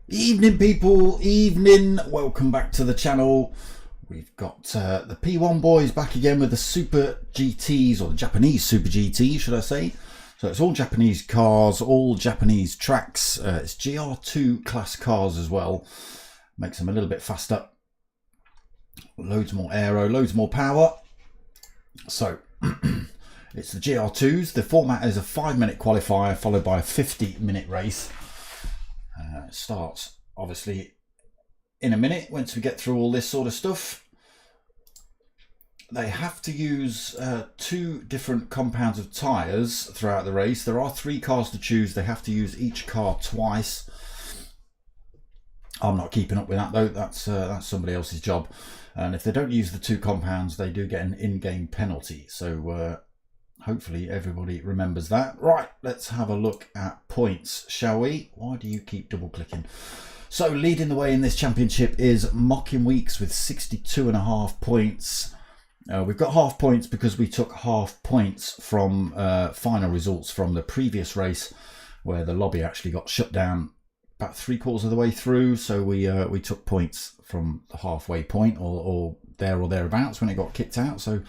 Evening people, evening, welcome back to the channel. We've got the P1 boys back again with the Super GTs, or the Japanese Super GT should I say. So it's all Japanese cars, all Japanese tracks. It's GR2 class cars as well, makes them a little bit faster, loads more aero, loads more power. So it's the GR2s. The format is a 5-minute qualifier followed by a 50-minute race. It starts obviously in a minute once we get through all this sort of stuff. They have to use 2 different compounds of tyres throughout the race. There are 3 cars to choose. They have to use each car twice. I'm not keeping up with that though. That's somebody else's job. And if they don't use the 2 compounds, they do get an in-game penalty. So hopefully everybody remembers that. Right, let's have a look at points, shall we? Why do you keep double clicking? So leading the way in this championship is Mocking Weeks with 62.5 points. We've got half points because we took half points from final results from the previous race, where the lobby actually got shut down about 3/4 of the way through. So we took points from the halfway point, or there or thereabouts, when it got kicked out. So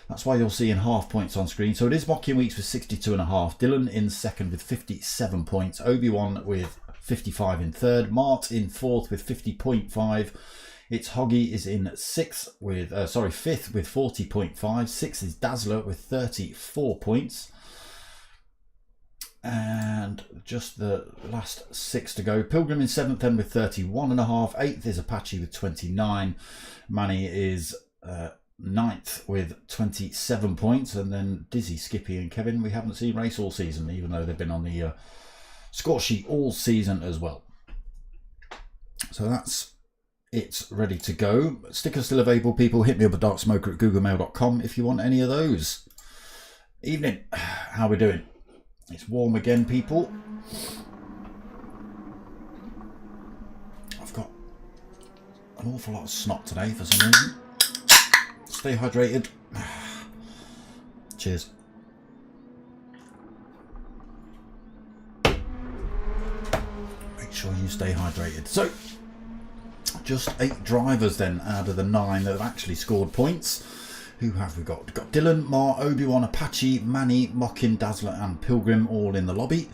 that's why you're seeing half points on screen. So it is Mocking Weeks with 62.5. Dylan in second with 57 points. Obi-Wan with 55 in third. Mart in fourth with 50.5. It's Hoggy is in fifth with 40.5. Sixth is Dazzler with 34 points. And just the last 6 to go. Pilgrim in seventh then with 31.5. Eighth is Apache with 29. Manny is 9th with 27 points, and then Dizzy, Skippy and Kevin we haven't seen race all season, even though they've been on the score sheet all season as well. So that's it's ready to go. Stickers still available, people. Hit me up at darksmoker@googlemail.com if you want any of those. Evening, how we doing? It's warm again, people. I've got an awful lot of snot today for some reason. Stay hydrated. Cheers. Make sure you stay hydrated. So, just 8 drivers then out of the 9 that have actually scored points. Who have we got? We've got Dylan, Mar, Obi-Wan, Apache, Manny, Mockin, Dazzler and Pilgrim all in the lobby.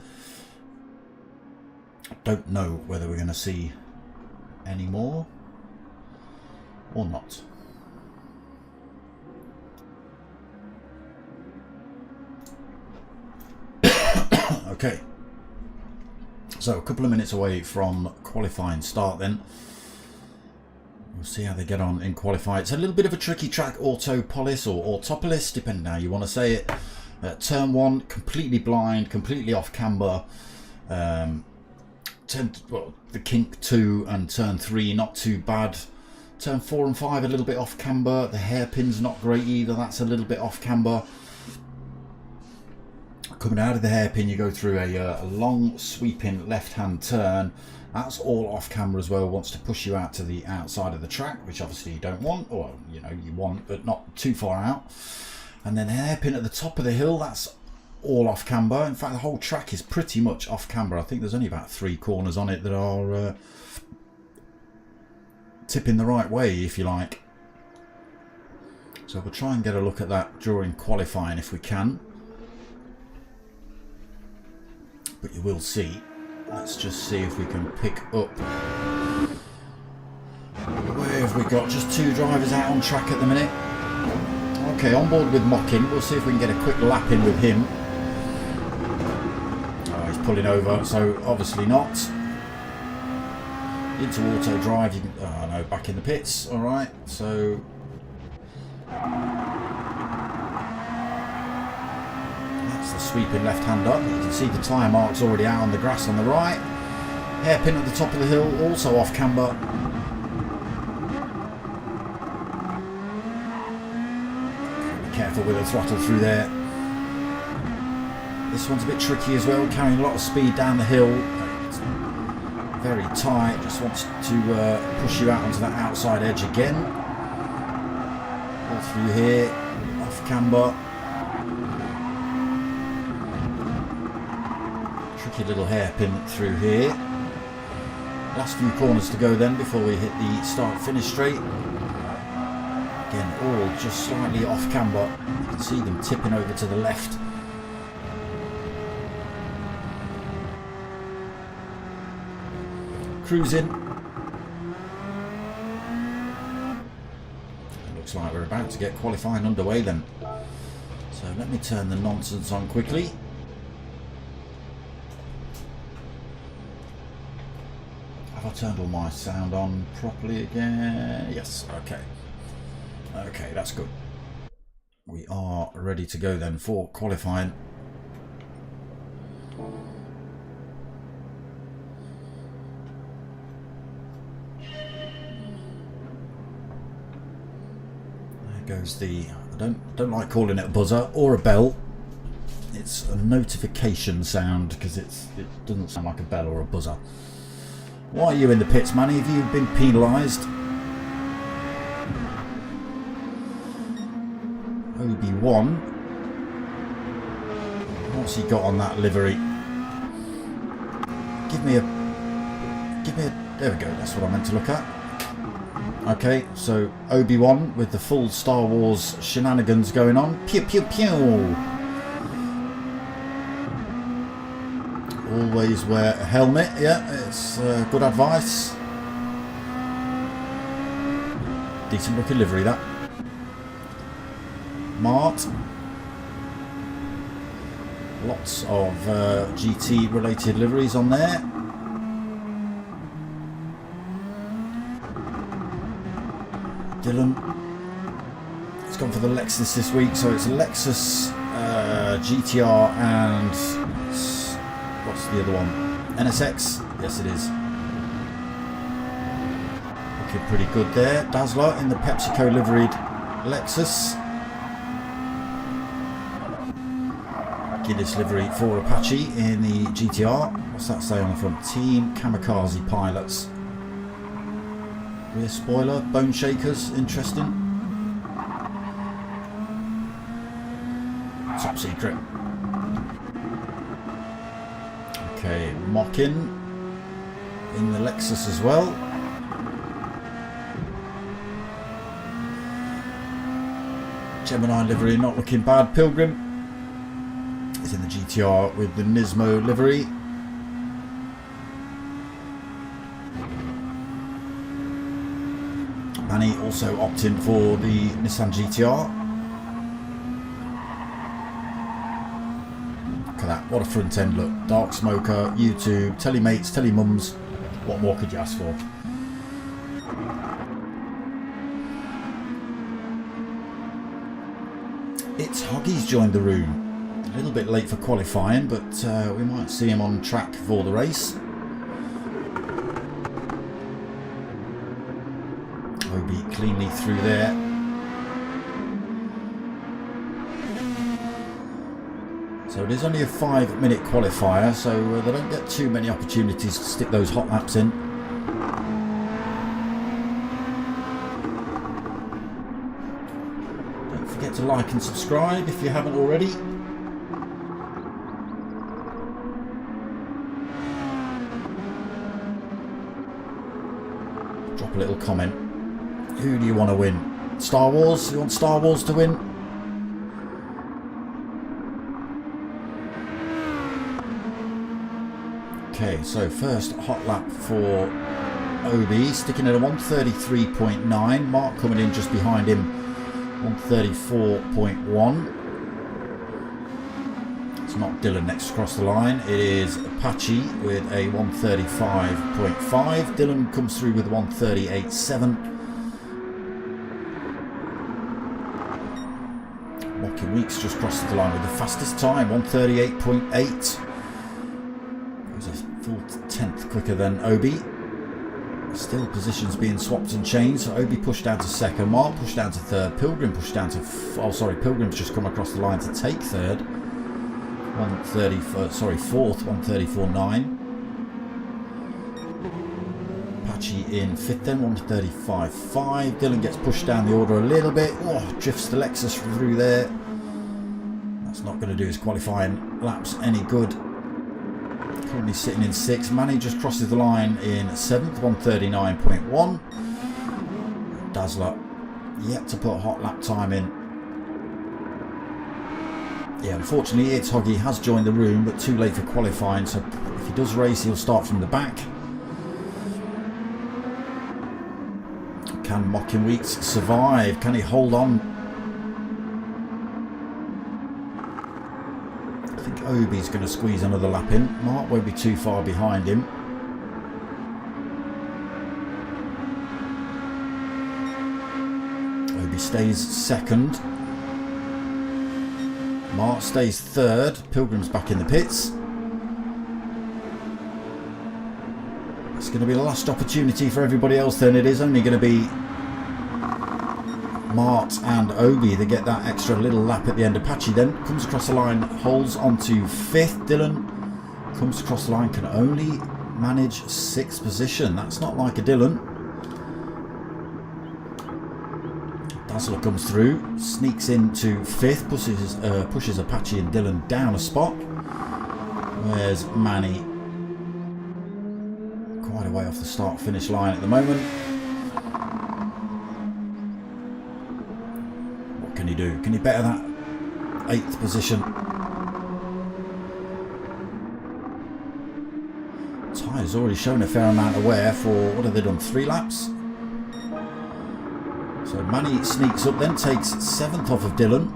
I don't know whether we're going to see any more or not. Okay, so a couple of minutes away from qualifying start then. We'll see how they get on in qualify. It's a little bit of a tricky track, Autopolis or Autopolis, depending on how you want to say it. Turn 1, completely blind, completely off camber. The kink 2 and turn 3, not too bad. Turn 4 and 5, a little bit off camber. The hairpin's not great either, that's a little bit off camber. Coming out of the hairpin, you go through a long sweeping left-hand turn. That's all off camera as well. Wants to push you out to the outside of the track, which obviously you don't want, or you know you want, but not too far out. And then the hairpin at the top of the hill, that's all off camber. In fact, the whole track is pretty much off camber. I think there's only about 3 corners on it that are tipping the right way, if you like. So we'll try and get a look at that during qualifying if we can. But you will see. Let's just see if we can pick up. Where have we got? Just 2 drivers out on track at the minute. Okay, on board with Mockin. We'll see if we can get a quick lap in with him. pulling over, so obviously not. Into auto drive, you can, oh no, back in the pits, alright, so that's the sweeping left hand up. You can see the tyre marks already out on the grass on the right. Hairpin at the top of the hill, also off camber. Be careful with the throttle through there. This one's a bit tricky as well, carrying a lot of speed down the hill. Very tight, just wants to push you out onto that outside edge again. All through here, off camber. Tricky little hairpin through here. Last few corners to go then before we hit the start finish straight. Again, all just slightly off camber. You can see them tipping over to the left. Cruising. It looks like we're about to get qualifying underway then. So let me turn the nonsense on quickly. Have I turned all my sound on properly again? Yes, okay. Okay, that's good. We are ready to go then for qualifying. Goes the, I don't like calling it a buzzer or a bell. It's a notification sound because it doesn't sound like a bell or a buzzer. Why are you in the pits, Manny? Have you been penalised? OB1. What's he got on that livery? Give me a, there we go, that's what I meant to look at. Okay, so Obi-Wan with the full Star Wars shenanigans going on. Pew pew pew! Always wear a helmet, yeah, it's good advice. Decent looking livery, that. Mart. Lots of GT related liveries on there. Dylan. It's gone for the Lexus this week, so it's a Lexus GTR and what's the other one? NSX? Yes, it is. Looking pretty good there. Dazzler in the PepsiCo liveried Lexus. Guinness livery for Apache in the GTR. What's that say on the front? Team Kamikaze Pilots. Rear spoiler, bone shakers, interesting. Top secret. Okay, Mockin in the Lexus as well. Gemini livery not looking bad. Pilgrim is in the GTR with the Nismo livery. Manny also opting for the Nissan GTR. Look at that, what a front end look. Dark smoker, YouTube, telemates, telemums. What more could you ask for? It's Hoggy's joined the room. A little bit late for qualifying, but we might see him on track for the race. Obi cleanly through there. So it is only a 5-minute qualifier, so they don't get too many opportunities to stick those hot laps in. Don't forget to like and subscribe if you haven't already. Drop a little comment. Who do you want to win? Star Wars? You want Star Wars to win? Okay, so first hot lap for Obi, sticking at a 133.9. Mark coming in just behind him, 134.1. It's not Dylan next across the line. It is Apache with a 135.5. Dylan comes through with 138.7. Mocking Weeks just crosses the line with the fastest time, 138.8. It was a full 10th quicker than Obi. Still positions being swapped and changed. So Obi pushed down to second, Mark pushed down to third, Pilgrim pushed down to Pilgrim's just come across the line to take third. 4th, 134.9. Apache in 5th then, 135.5. Dylan gets pushed down the order a little bit. Oh, drifts the Lexus through there. That's not going to do his qualifying laps any good. Currently sitting in 6th. Manny just crosses the line in 7th, 139.1. Dazzler yet to put a hot lap time in. Yeah, unfortunately, it's Hoggy has joined the room, but too late for qualifying. So if he does race, he'll start from the back. Can Mocking Weeks survive? Can he hold on? I think Obi's going to squeeze another lap in. Mark won't be too far behind him. Obi stays second. Mark stays third. Pilgrim's back in the pits. It's going to be the last opportunity for everybody else then. It is only going to be Mart and Obi that get that extra little lap at the end. Apache then comes across the line, holds onto 5th. Dylan comes across the line, can only manage 6th position. That's not like a Dylan. Dazzler comes through, sneaks into 5th, pushes Apache and Dylan down a spot. Where's Manny? Quite a way off the start-finish line at the moment. What can he do? Can he better that 8th position? Tyre's already shown a fair amount of wear for, what have they done, 3 laps? So Manny sneaks up then, takes 7th off of Dylan.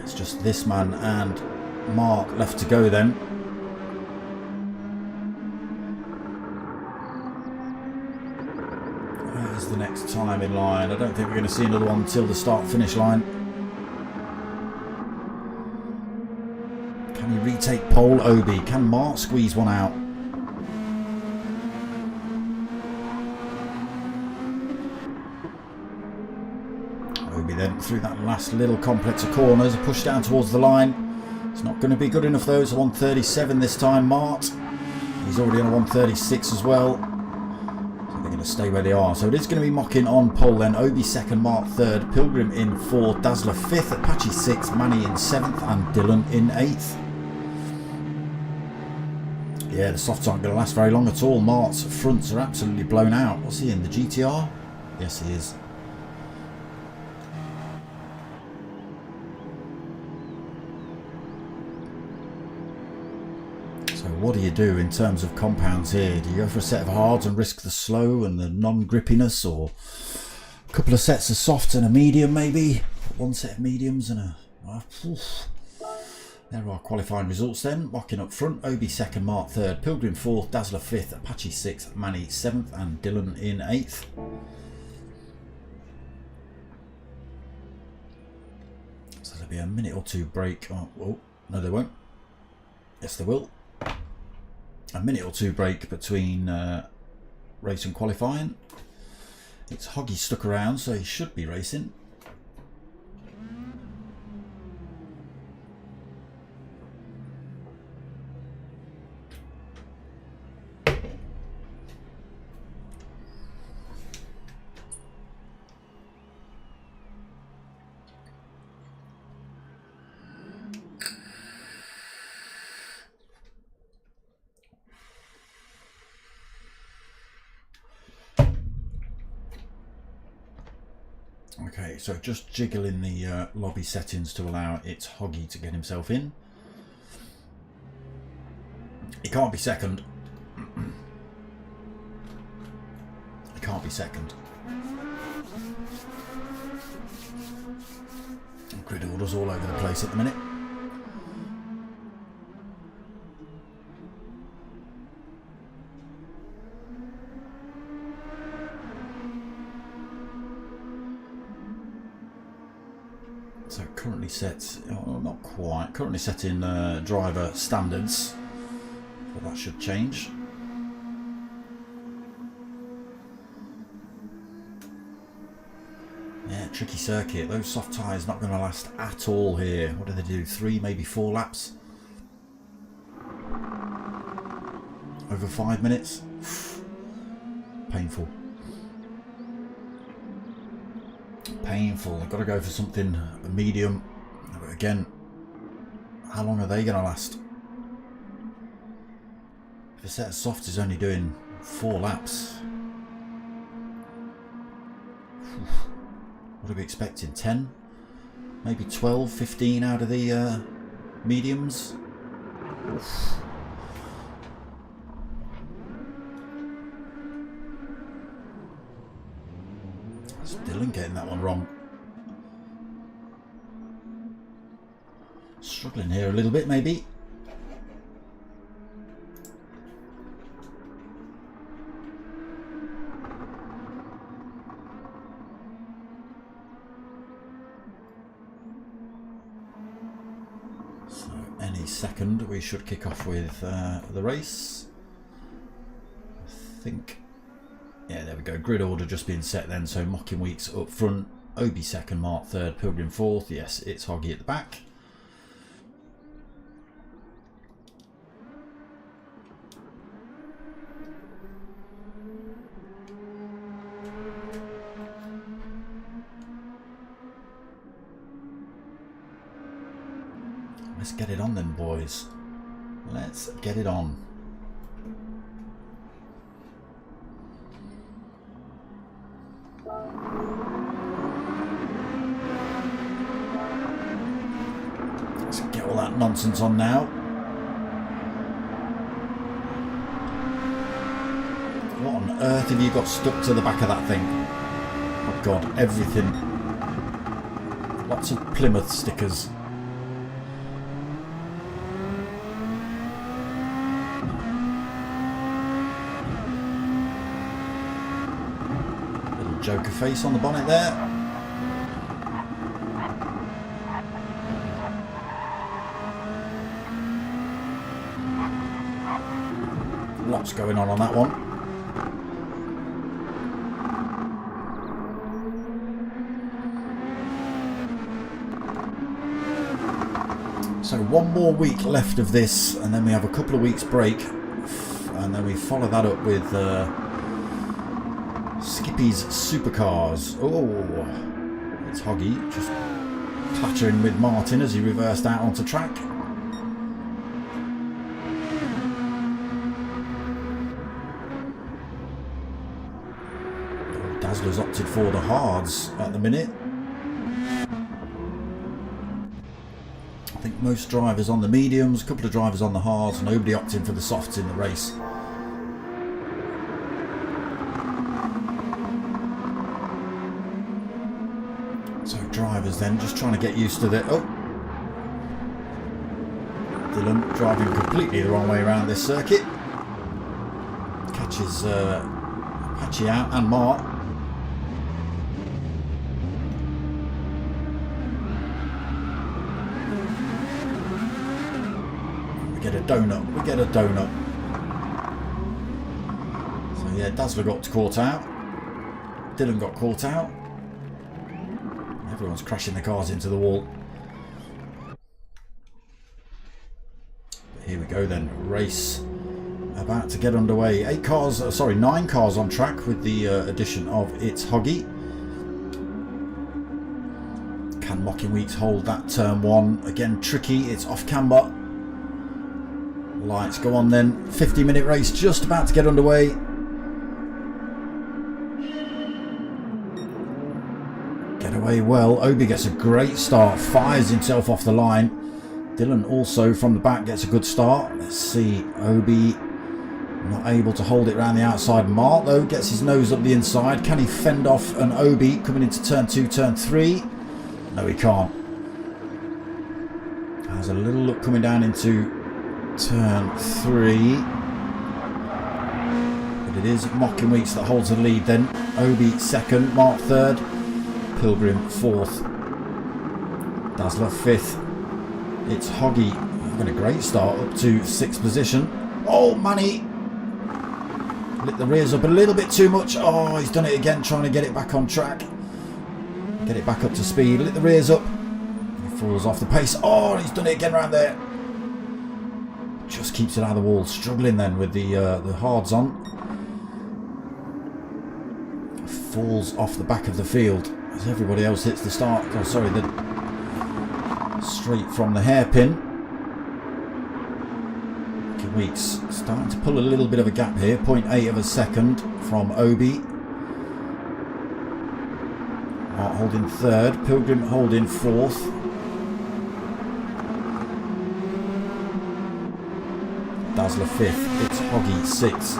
It's just this man and Mark left to go then. Where's the next time in line? I don't think we're going to see another one until the start-finish line. Can he retake pole? Obi. Can Mark squeeze one out? Then through that last little complex of corners, a push down towards the line. It's not going to be good enough though. It's a 137 this time. Mart, he's already on a 136 as well. So they're going to stay where they are. So it is going to be Mocking on pole then. Obi second, Mart third, Pilgrim in 4th, Dazzler 5th, Apache 6th, Manny in 7th and Dylan in 8th. Yeah, the softs aren't going to last very long at all. Mart's fronts are absolutely blown out. What's he in, the GTR? Yes, he is. What do you do in terms of compounds here? Do you go for a set of hards and risk the slow and the non-grippiness, or a couple of sets of softs and a medium maybe? One set of mediums and a... There are our qualifying results then. Mocking up front, Obi second, Mark third, Pilgrim 4th, Dazzler 5th, Apache 6th, Manny 7th and Dylan in 8th. So there'll be a minute or two break. Oh, no they won't. Yes they will. A minute or two break between race and qualifying. It's Hoggy stuck around, so he should be racing. Okay, so just jiggling the lobby settings to allow It's Hoggy to get himself in. He can't be second. He can't be second. Grid orders all over the place at the minute. So currently set, oh, not quite, currently set in driver standards, but that should change. Yeah, tricky circuit. Those soft tyres not going to last at all here. What do they do? 3, maybe 4 laps? Over 5 minutes? Painful. Painful. I've got to go for something medium. But again, how long are they going to last? If a set of softs is only doing 4 laps, what are we expecting? 10? Maybe 12, 15 out of the mediums? Oof. Dylan getting that one wrong. Struggling here a little bit, maybe. So any second we should kick off with the race. I think. Yeah, there we go. Grid order just being set then. So Mocking Weeks up front, Obi second, Mark third, Pilgrim fourth. Yes, it's Hoggy at the back. Let's get it on then, boys. Let's get it on. Let's get all that nonsense on now. What on earth have you got stuck to the back of that thing? Oh God, everything. Lots of Plymouth stickers. Little Joker face on the bonnet there. Lots going on that one. So one more week left of this, and then we have a couple of weeks break, and then we follow that up with Skippy's Supercars. Oh, it's Hoggy just clattering with Martin as he reversed out onto track. Dazzler's opted for the hards at the minute. I think most drivers on the mediums, a couple of drivers on the hards, nobody opting for the softs in the race. So drivers then just trying to get used to the... Oh! Dylan driving completely the wrong way around this circuit. Catches Apache out and Mark. We get a donut. So yeah, Dazzler got caught out. Dylan got caught out. Everyone's crashing the cars into the wall. But here we go then. Race about to get underway. 9 cars on track with the addition of It's Hoggy. Can Mocking Weeks hold that turn 1? Again, tricky. It's off camber. Lights go on then. 50-minute race just about to get underway. Get away well. Obi gets a great start. Fires himself off the line. Dylan also from the back gets a good start. Let's see. Obi not able to hold it around the outside. Mark though gets his nose up the inside. Can he fend off an Obi coming into turn 2, turn 3? No, he can't. Has a little look coming down into turn 3, but it is Mocking Weeks that holds the lead then. Obi second, Mark third, Pilgrim fourth. Dazzler 5th. It's Hoggy having a great start up to 6th position. Oh, Manny lit the rears up a little bit too much. Oh, he's done it again, trying to get it back on track. Get it back up to speed. Lit the rears up. He falls off the pace. Oh, he's done it again around there. Just keeps it out of the wall. Struggling then with the hards on. Falls off the back of the field as everybody else hits the start. Oh, sorry, the straight from the hairpin. Weeks starting to pull a little bit of a gap here. 0.8 of a second from Obi. Art holding 3rd. Pilgrim holding 4th. Dazzler 5th. It's Hoggy 6th.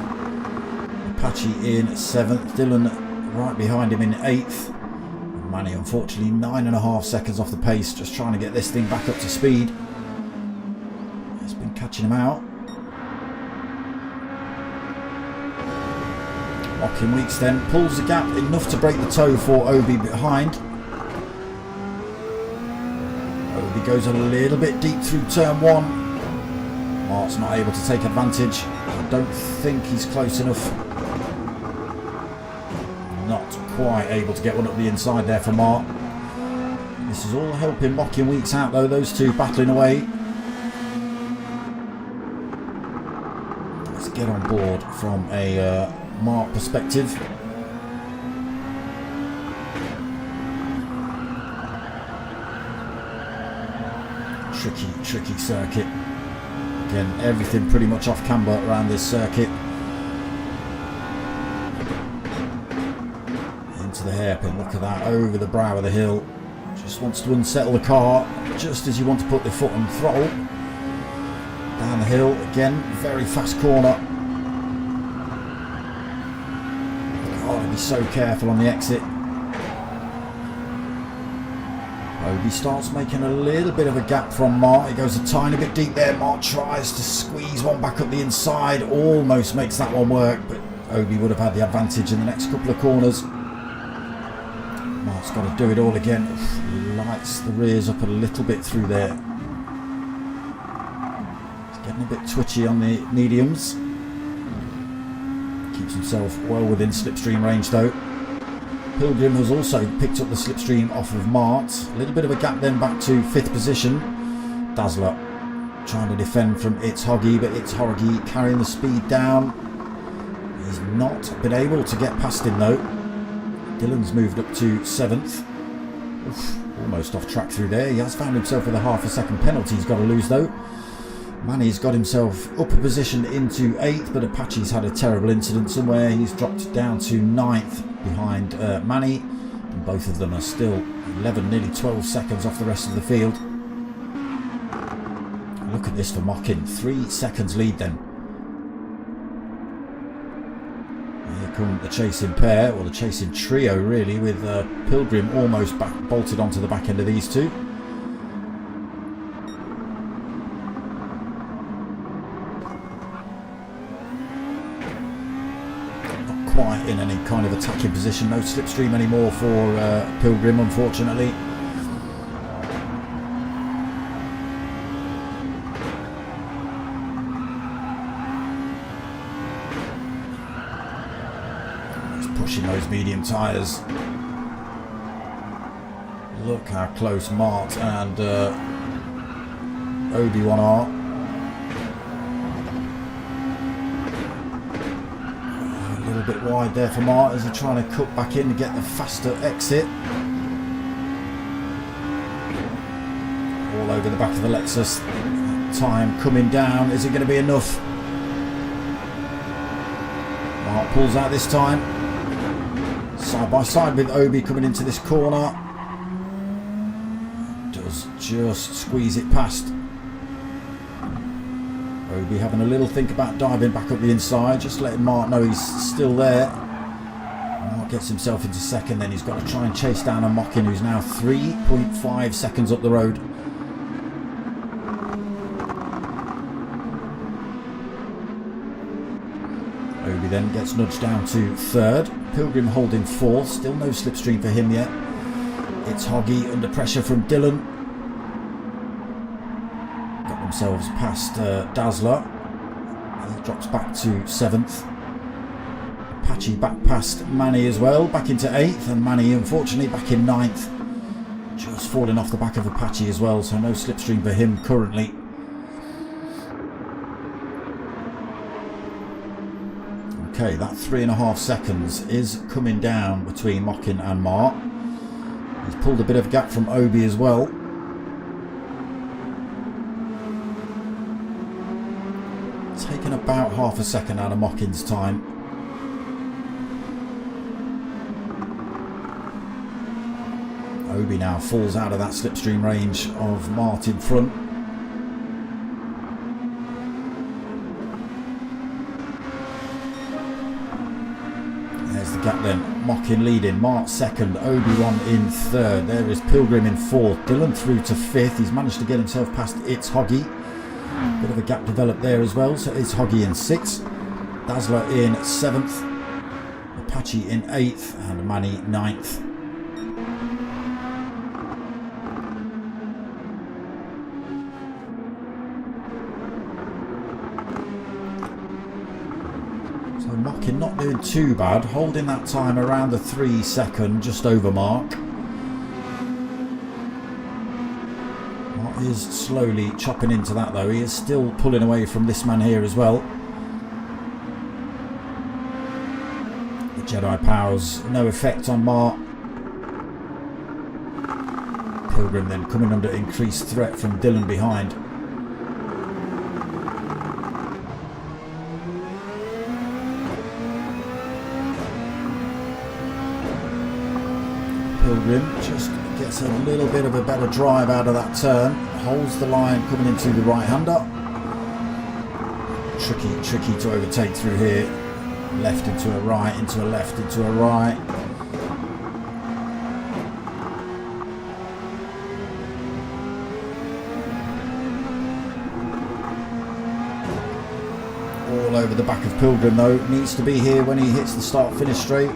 Apache in 7th. Dylan right behind him in 8th. Manny unfortunately 9.5 seconds off the pace, just trying to get this thing back up to speed. It's been catching him out. Mocking Weeks then pulls the gap enough to break the toe for Obi behind. Obi goes a little bit deep through turn 1. Mark's not able to take advantage. I don't think he's close enough. Not quite able to get one up the inside there for Mark. This is all helping Mocking Weeks out though, those two battling away. Let's get on board from a Mark perspective. Tricky circuit. Again, everything pretty much off camber around this circuit. Into the hairpin, look at that, over the brow of the hill. Just wants to unsettle the car just as you want to put the foot on throttle. Down the hill, again, very fast corner. Be so careful on the exit. Obi starts making a little bit of a gap from Mark. He goes a tiny bit deep there. Mark tries to squeeze one back up the inside, almost makes that one work, but Obi would have had the advantage in the next couple of corners. Mark's got to do it all again. Lights the rears up a little bit through there. He's getting a bit twitchy on the mediums. Keeps himself well within slipstream range though. Pilgrim has also picked up the slipstream off of Mart. A little bit of a gap then back to 5th position. Dazzler trying to defend from It's Hoggy, but It's Hoggy carrying the speed down. He's not been able to get past him though. Dylan's moved up to 7th. Oof, almost off track through there. He has found himself with a ½ a second penalty he's got to lose though. Manny's got himself up a position into 8th, but Apache's had a terrible incident somewhere. He's dropped down to 9th behind Manny, and both of them are still 11, nearly 12 seconds off the rest of the field. Look at this for Mockin, 3 seconds lead then. Here come the chasing pair, or the chasing trio really, with Pilgrim almost bolted onto the back end of these two. Quite in any kind of attacking position, no slipstream anymore for Pilgrim unfortunately. He's pushing those medium tyres. Look how close Mart and Obi-Wan are. Bit wide there for Mart as he's trying to cut back in to get the faster exit. All over the back of the Lexus. Time coming down. Is it going to be enough? Mart pulls out this time. Side by side with Obi coming into this corner. Does just squeeze it past. Obi having a little think about diving back up the inside, just letting Mark know he's still there. Mark gets himself into 2nd, then he's got to try and chase down a Mockin who's now 3.5 seconds up the road. Obi then gets nudged down to 3rd. Pilgrim holding 4th, still no slipstream for him yet. It's Hoggy under pressure from Dylan. themselves past Dazzler. He drops back to 7th. Apache back past Manny as well, back into 8th, and Manny unfortunately back in 9th. Just falling off the back of Apache as well, so no slipstream for him currently. Okay, that 3.5 seconds is coming down between Mockin and Mart. He's pulled a bit of a gap from Obi as well. Taken about half a second out of Mockin's time. Obi now falls out of that slipstream range of Mart in front. There's the gap then. Mockin leading, Mart second, Obi-Wan in third. There is Pilgrim in fourth. Dylan through to 5th. He's managed to get himself past It's Hoggy. Bit of a gap developed there as well, so It's Hoggy in 6th. Dazzler in 7th. Apache in 8th and Manny 9th. Mockin not doing too bad, holding that time around the 3 second, just over mark. Mart is slowly chopping into that though. He is still pulling away from this man here as well. The Jedi powers no effect on Mart. Pilgrim then coming under increased threat from Dylan behind. Pilgrim just gets a little bit of a better drive out of that turn, holds the line coming into the right-hander. Tricky to overtake through here. Left into a right, into a left, into a right. All over the back of Pilgrim though, needs to be here when he hits the start-finish straight.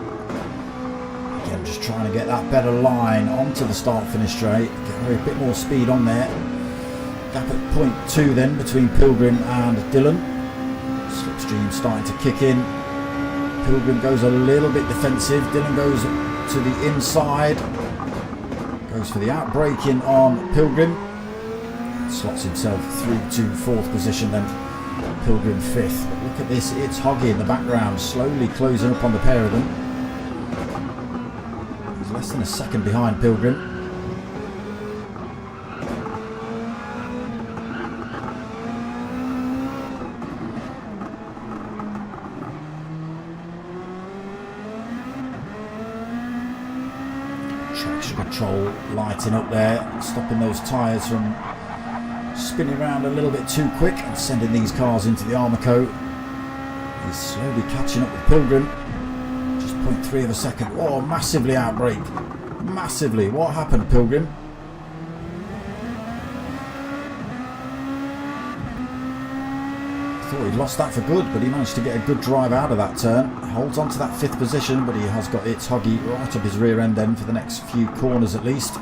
Just trying to get that better line onto the start-finish straight, get a bit more speed on there. Gap at 0.2 then between Pilgrim and Dylan. Slipstream starting to kick in. Pilgrim goes a little bit defensive. Dylan goes to the inside, goes for the outbraking on Pilgrim. Slots himself through to 4th position then. Pilgrim 5th. But look at this, It's Hoggy in the background, slowly closing up on the pair of them. Less than a second behind Pilgrim. Traction control lighting up there, stopping those tyres from spinning around a little bit too quick and sending these cars into the Armaco. He's slowly catching up with Pilgrim. 0.3 of a second. Oh, massively outbrake. Massively. What happened, Pilgrim? Thought he'd lost that for good, but he managed to get a good drive out of that turn. Holds on to that 5th position, but he has got It's Hoggy right up his rear end then for the next few corners at least. A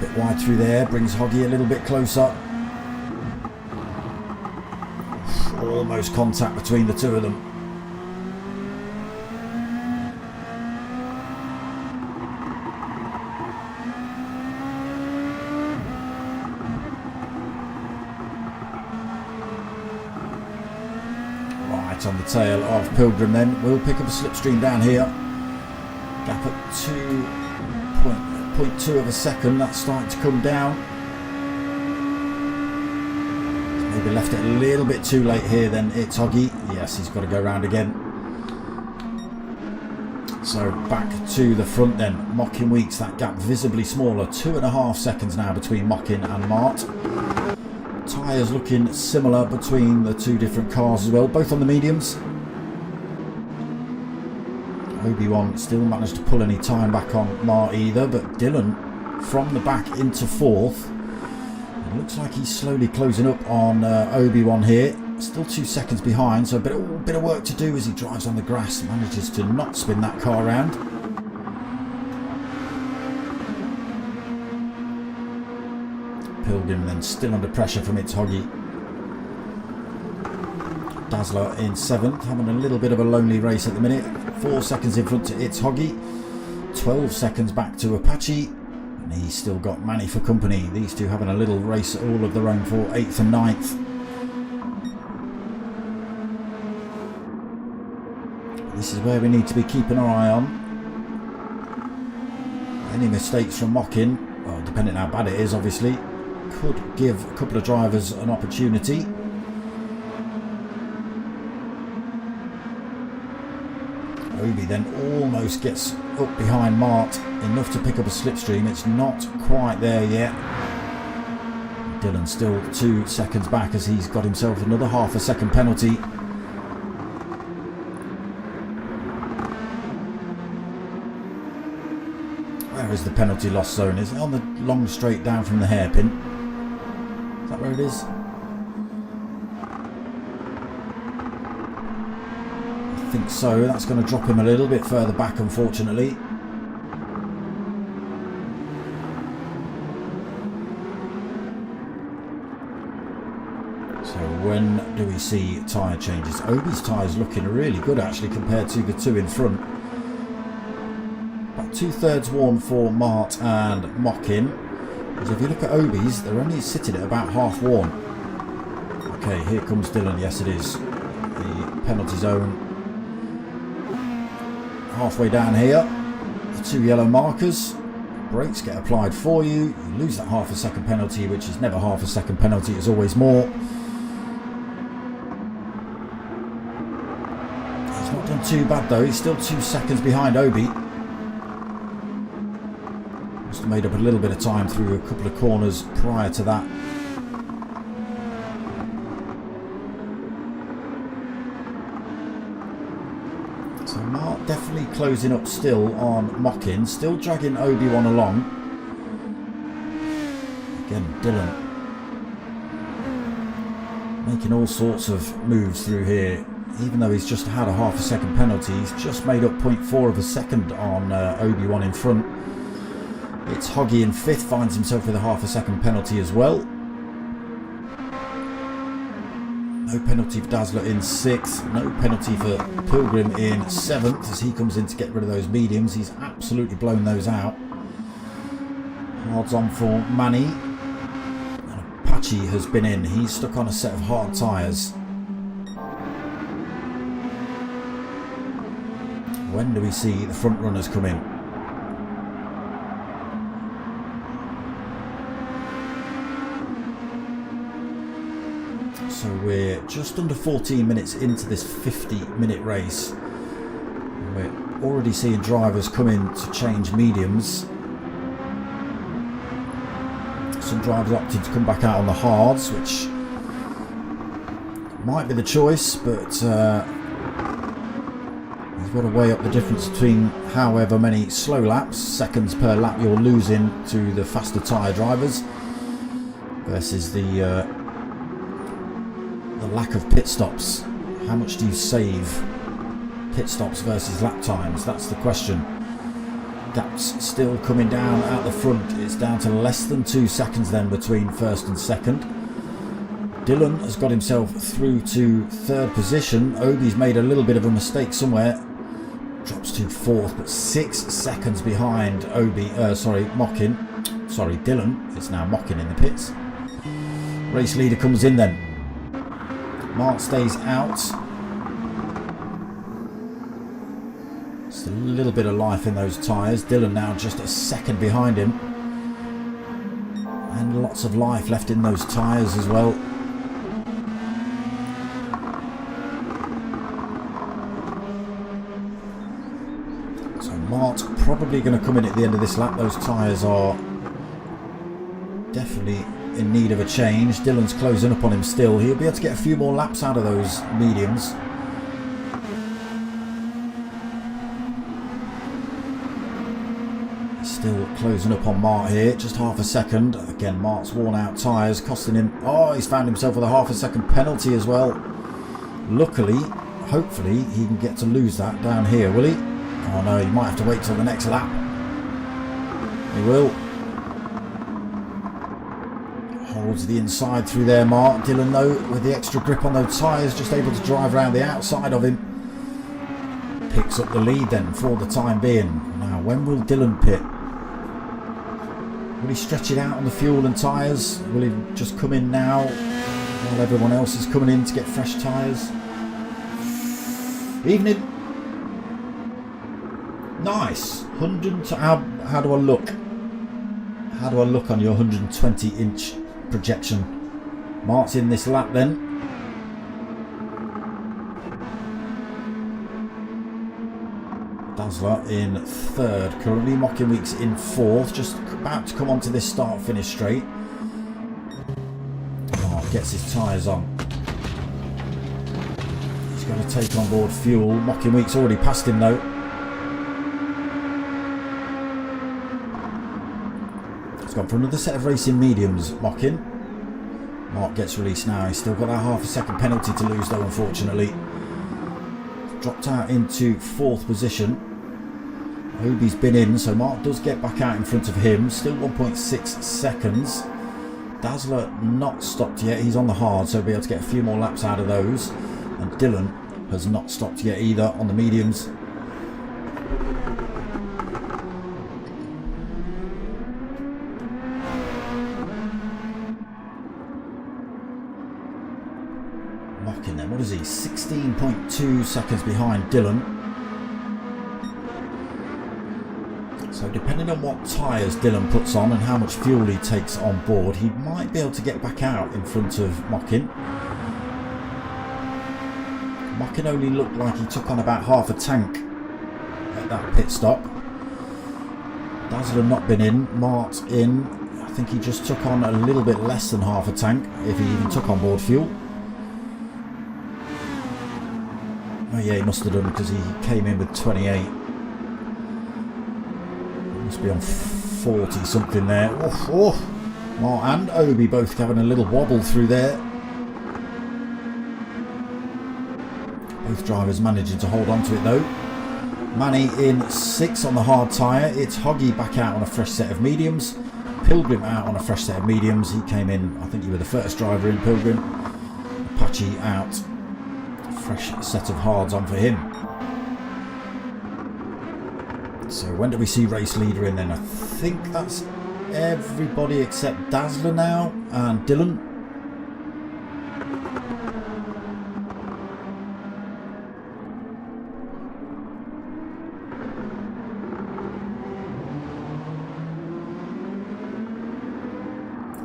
bit wide through there, brings Hoggy a little bit closer. Almost contact between the two of them. On the tail of Pilgrim then, we'll pick up a slipstream down here. Gap at 2.2 of a second, that's starting to come down. Maybe left it a little bit too late here then. It's Hoggy. Yes, he's got to go round again. So back to the front then. Mockin Weeks, that gap visibly smaller. 2.5 seconds now between Mockin and Mart. Tyres looking similar between the two different cars as well, both on the mediums. Obi-Wan still managed to pull any time back on Mart either, but Dylan from the back into 4th. It looks like he's slowly closing up on Obi-Wan here. Still 2 seconds behind, so a bit of work to do as he drives on the grass, manages to not spin that car around. Pilgrim then still under pressure from its Hoggy. Dazzler in 7th, having a little bit of a lonely race at the minute. 4 seconds in front to its Hoggy, 12 seconds back to Apache, and he's still got Manny for company. These two having a little race all of their own for 8th and 9th. This is where we need to be keeping our eye on. Any mistakes from Mockin, well, depending on how bad it is obviously, could give a couple of drivers an opportunity. Obi then almost gets up behind Mart, enough to pick up a slipstream. It's not quite there yet. Dylan still 2 seconds back as he's got himself another half a second penalty. Where is the penalty loss zone? Is it on the long straight down from the hairpin? Is that where it is? I think so. That's going to drop him a little bit further back, unfortunately. So when do we see tyre changes? Obi's tyre's looking really good actually compared to the two in front. About 2/3 worn for Mart and Mockin. Because if you look at Obi's, they're only sitting at about half worn. Okay, here comes Dylan. Yes, it is. The penalty zone. Halfway down here, the 2 yellow markers. Brakes get applied for you. You lose that half a second penalty, which is never half a second penalty, it's always more. He's not done too bad though. He's still 2 seconds behind Obi. Must have made up a little bit of time through a couple of corners prior to that. So Mark definitely closing up still on Mockin, still dragging Obi-Wan along. Again, Dylan making all sorts of moves through here. Even though he's just had a half a second penalty, he's just made up 0.4 of a second on Obi-Wan in front. It's Hoggy in 5th, finds himself with a half a second penalty as well. No penalty for Dazzler in 6th. No penalty for Pilgrim in 7th as he comes in to get rid of those mediums. He's absolutely blown those out. Hards on for Manny. And Apache has been in. He's stuck on a set of hard tyres. When do we see the front runners come in? So we're just under 14 minutes into this 50-minute race. We're already seeing drivers come in to change mediums. Some drivers opted to come back out on the hards, which might be the choice, but you've got to weigh up the difference between however many slow laps, seconds per lap you're losing to the faster tyre drivers, versus the lack of pit stops. How much do you save pit stops versus lap times? That's the question. Gaps still coming down at the front. It's down to less than 2 seconds then between 1st and 2nd. Dylan has got himself through to 3rd position. Obi's made a little bit of a mistake somewhere. Drops to 4th, but 6 seconds behind Mockin. Sorry, Dylan. It's now Mockin in the pits. Race leader comes in then. Mark stays out. Just a little bit of life in those tyres. Dylan now just a second behind him. And lots of life left in those tyres as well. So Mark's probably going to come in at the end of this lap. Those tyres are definitely in need of a change. Dylan's closing up on him still. He'll be able to get a few more laps out of those mediums. Still closing up on Mart here, just half a second. Again, Mart's worn out tyres costing him, oh, he's found himself with a half a second penalty as well. Luckily, hopefully he can get to lose that down here, will he? Oh no, he might have to wait till the next lap. He will. Holds the inside through there, Mark. Dylan, though, with the extra grip on those tyres, just able to drive around the outside of him. Picks up the lead then for the time being. Now, when will Dylan pit? Will he stretch it out on the fuel and tyres? Will he just come in now while everyone else is coming in to get fresh tyres? Evening. Nice. 100. How do I look? How do I look on your 120-inch projection? Mark's in this lap then. Dazzler in third. Currently Mocking Week's in fourth. Just about to come onto this start-finish straight. Mark gets his tyres on. He's going to take on board fuel. Mocking Week's already passed him though. He's gone for another set of racing mediums. Mocking. Mark gets released now. He's still got that half a second penalty to lose though, unfortunately. Dropped out into fourth position. Obi's been in, so Mark does get back out in front of him. Still 1.6 seconds. Dazzler not stopped yet. He's on the hard, so he'll be able to get a few more laps out of those. And Dylan has not stopped yet either on the mediums. Mocking then, what is he? 16.2 seconds behind Dylan. So depending on what tyres Dylan puts on and how much fuel he takes on board, he might be able to get back out in front of Mocking. Mocking only looked like he took on about half a tank at that pit stop. Dazzler not been in, Mark's in. I think he just took on a little bit less than half a tank, if he even took on board fuel. Oh yeah, he must have done because he came in with 28. Must be on 40 something there. Oh, oh. Mark and Obi both having a little wobble through there. Both drivers managing to hold on to it though. Manny in 6th on the hard tyre. It's Hoggy back out on a fresh set of mediums. Pilgrim out on a fresh set of mediums. He came in, I think you were the first driver in, Pilgrim. Apache out. Fresh set of hards on for him. So when do we see race leader in then? I think that's everybody except Dazzler now and Dylan.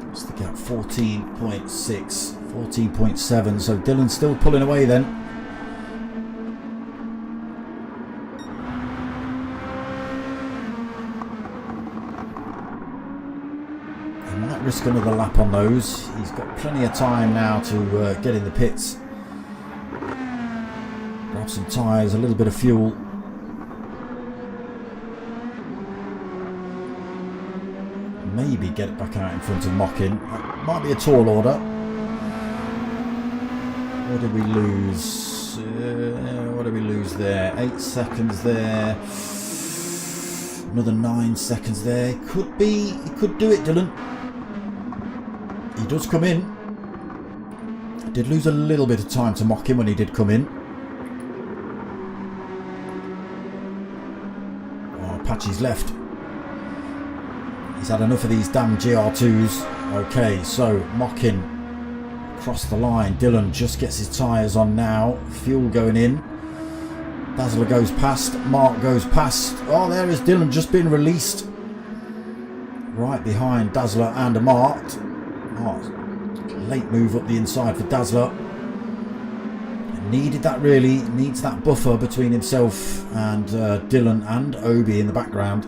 What's the gap? 14.6, 14.7. So Dylan's still pulling away then. Risk another lap on those. He's got plenty of time now to get in the pits, grab some tyres, a little bit of fuel. Maybe get it back out in front of Mocking. Might be a tall order. What did we lose? What did we lose there? 8 seconds there. Another 9 seconds there. Could be. He could do it, Dylan. He does come in. I did lose a little bit of time to Mocking when he did come in. Oh, Apache's left. He's had enough of these damn GR2s. Okay, so Mocking across the line. Dylan just gets his tyres on now. Fuel going in. Dazzler goes past. Mark goes past. Oh, there is Dylan just been released. Right behind Dazzler and Mark. Oh, late move up the inside for Dazzler. Needed that really. Needs that buffer between himself and Dylan and Obi in the background.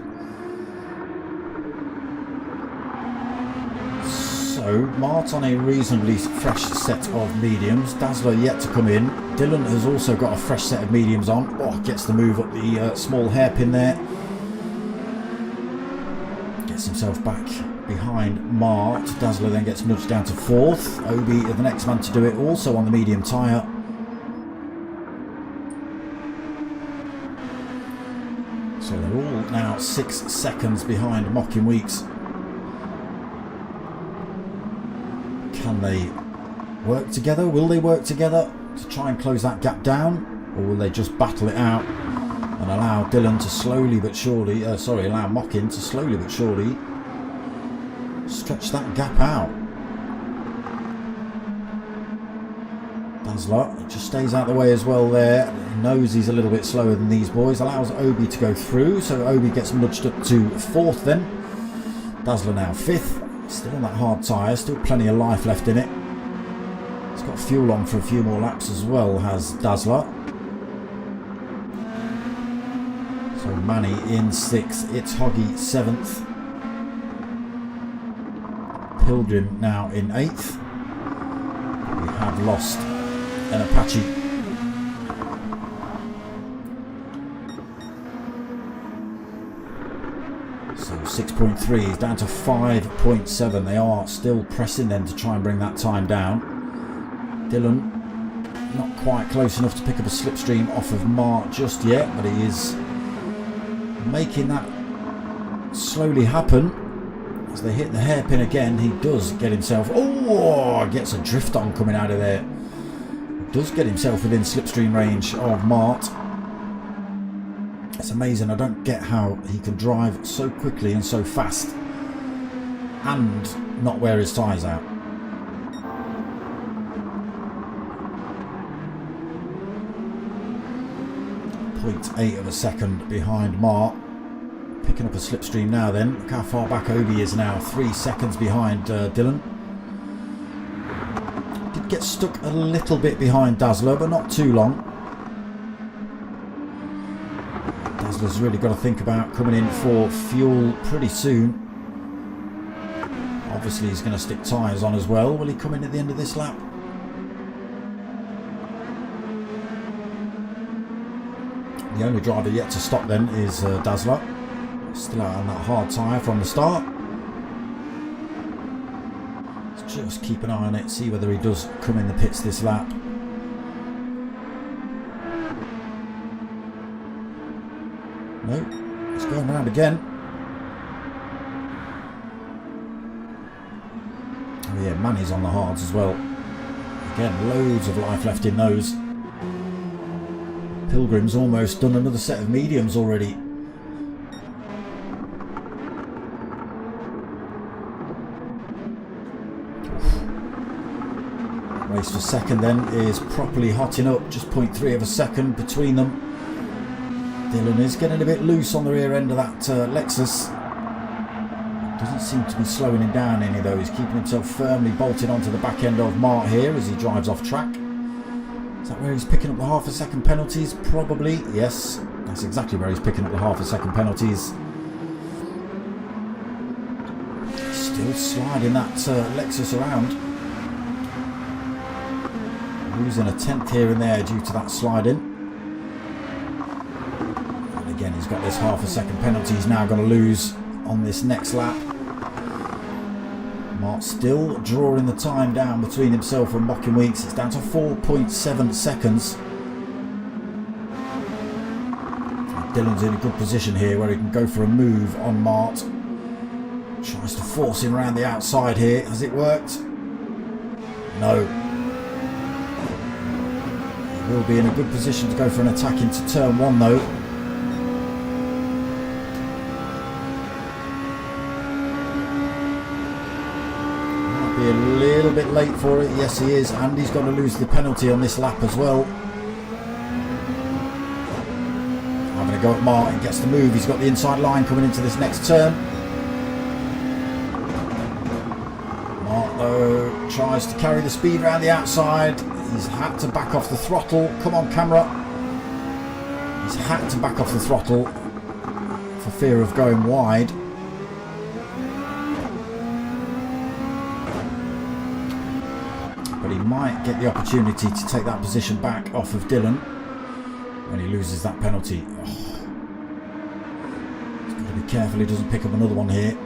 So Mart on a reasonably fresh set of mediums. Dazzler yet to come in. Dylan has also got a fresh set of mediums on. Oh, gets the move up the small hairpin there. Gets himself back behind Mart. Dazzler then gets nudged down to 4th. Obi the next man to do it, also on the medium tyre. So they're all now 6 seconds behind Mocking Weeks. Can they work together? Will they work together to try and close that gap down? Or will they just battle it out and allow Dylan to slowly but surely, allow Mockin to slowly but surely stretch that gap out? Dazzler just stays out the way as well there. He knows he's a little bit slower than these boys. Allows Obi to go through, so Obi gets nudged up to 4th then. Dazzler now 5th. Still on that hard tyre, still plenty of life left in it. He's got fuel on for a few more laps as well, has Dazzler. So Manny in 6th, it's Hoggy 7th. Pilgrim now in 8th. We have lost an Apache. So 6.3 is down to 5.7. They are still pressing then to try and bring that time down. Dylan not quite close enough to pick up a slipstream off of Mark just yet, but he is making that slowly happen. As they hit the hairpin again, he does get himself, gets a drift on coming out of there. He does get himself within slipstream range of Mart. It's amazing. I don't get how he can drive so quickly and so fast and not wear his tyres out. 0.8 of a second behind Mart. Picking up a slipstream now then. Look how far back Obi is now. 3 seconds behind Dylan. Did get stuck a little bit behind Dazzler, but not too long. Dazzler's really got to think about coming in for fuel pretty soon. Obviously he's going to stick tyres on as well. Will he come in at the end of this lap? The only driver yet to stop then is Dazzler. Still out on that hard tyre from the start. Let's just keep an eye on it, see whether he does come in the pits this lap. No, it's going around again. Oh yeah, Manny's on the hards as well. Again, loads of life left in those. Pilgrim's almost done another set of mediums already. Race for second then is properly hotting up, just 0.3 of a second between them. Dylan is getting a bit loose on the rear end of that Lexus. Doesn't seem to be slowing him down any though. He's keeping himself firmly bolted onto the back end of Mart here as he drives off track. Is that where he's picking up the half a second penalties? Probably, yes. That's exactly where he's picking up the half a second penalties. Still sliding that Lexus around. Losing a 10th here and there due to that sliding. And again, he's got this half a second penalty he's now going to lose on this next lap. Mark still drawing the time down between himself and Mockin Weeks. It's down to 4.7 seconds. Dylan's in a good position here where he can go for a move on Mart. Tries to force him around the outside here. Has it worked? No. He will be in a good position to go for an attack into turn 1 though. Might be a little bit late for it. Yes he is, and he's going to lose the penalty on this lap as well. Having a go at Martin, gets the move. He's got the inside line coming into this next turn. Martin though tries to carry the speed around the outside. He's had to back off the throttle. Come on, camera. He's had to back off the throttle for fear of going wide. But he might get the opportunity to take that position back off of Dylan when he loses that penalty. He's got to be careful he doesn't pick up another one here.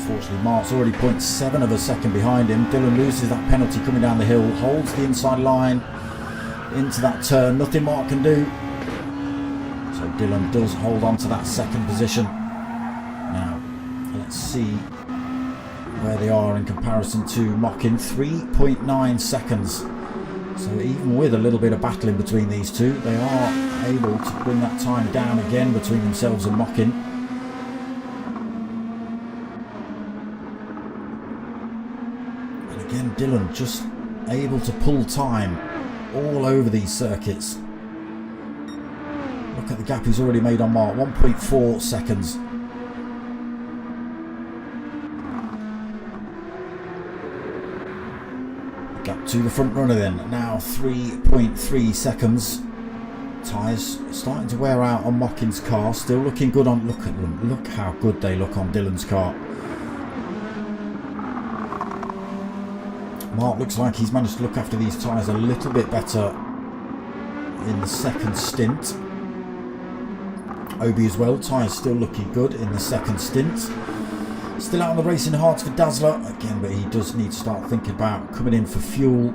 Unfortunately, Mark's already 0.7 of a second behind him. Dylan loses that penalty coming down the hill, holds the inside line into that turn. Nothing Mark can do. So So Dylan does hold on to that second position. Now, let's see where they are in comparison to Mockin. 3.9 seconds. So even with a little bit of battle in between these two, they are able to bring that time down again between themselves and Mockin. And again, Dylan just able to pull time all over these circuits. Look at the gap he's already made on Mark, 1.4 seconds. Gap to the front runner then, now 3.3 seconds. Tyres starting to wear out on Mockin's car, still looking good on, look at them, look how good they look on Dylan's car. Mark looks like he's managed to look after these tyres a little bit better in the second stint. Obi as well, tyres still looking good in the second stint. Still out on the racing hards for Dazzler again, but he does need to start thinking about coming in for fuel.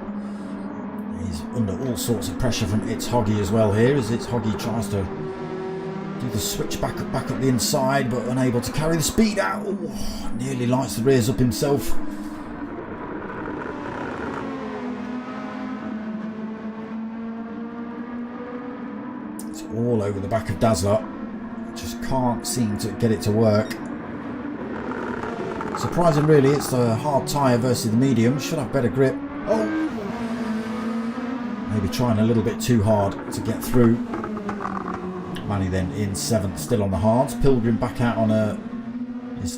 He's under all sorts of pressure from It's Hoggy as well here, as It's Hoggy tries to do the switch back up the inside, but unable to carry the speed out. Ooh, nearly lights the rears up himself. It's all over the back of Dazzler. Just can't seem to get it to work. Surprising really, it's the hard tyre versus the medium. Should have better grip. Oh! Maybe trying a little bit too hard to get through. Manny then in 7th, still on the hards. Pilgrim back out on his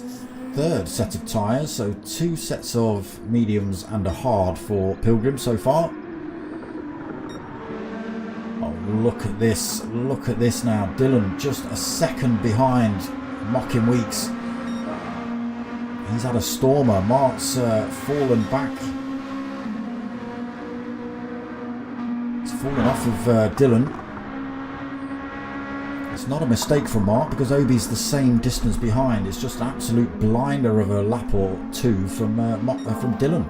3rd set of tyres. So 2 sets of mediums and a hard for Pilgrim so far. Oh, look at this. Look at this now. Dylan just a second behind Mockin Weeks. He's had a stormer. Mark's fallen back. It's fallen off of Dylan. It's not a mistake from Mark because Obi's the same distance behind. It's just an absolute blinder of a lap or two from Dylan.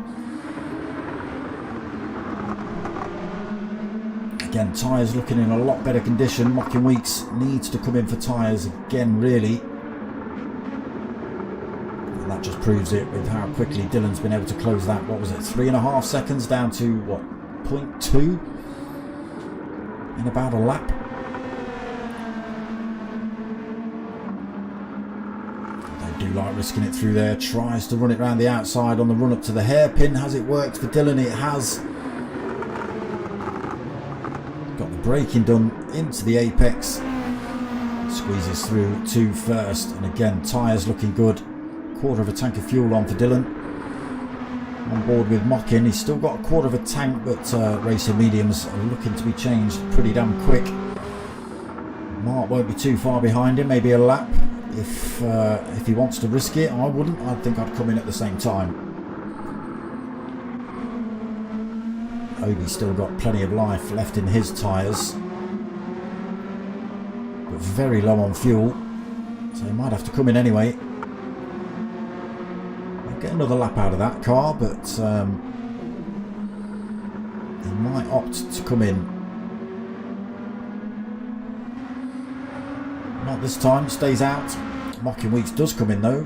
Again, tyres looking in a lot better condition. Mockin Weeks needs to come in for tyres again, really. That just proves it with how quickly Dylan's been able to close that. What was it, 3.5 seconds down to what, 0.2 in about a lap. They do like risking it through there. Tries to run it around the outside on the run up to the hairpin. Has it worked for Dylan? It has. Got the braking done into the apex. Squeezes through to first, and again tyres looking good. Quarter of a tank of fuel on for Dylan. On board with Mockin. He's still got a quarter of a tank, but racer mediums are looking to be changed pretty damn quick. Mark won't be too far behind him, maybe a lap. If he wants to risk it, I wouldn't. I think I'd come in at the same time. Obi's still got plenty of life left in his tyres, but very low on fuel, so he might have to come in anyway. Get another lap out of that car, but he might opt to come in. Not this time, stays out. Mockin Weeks does come in though.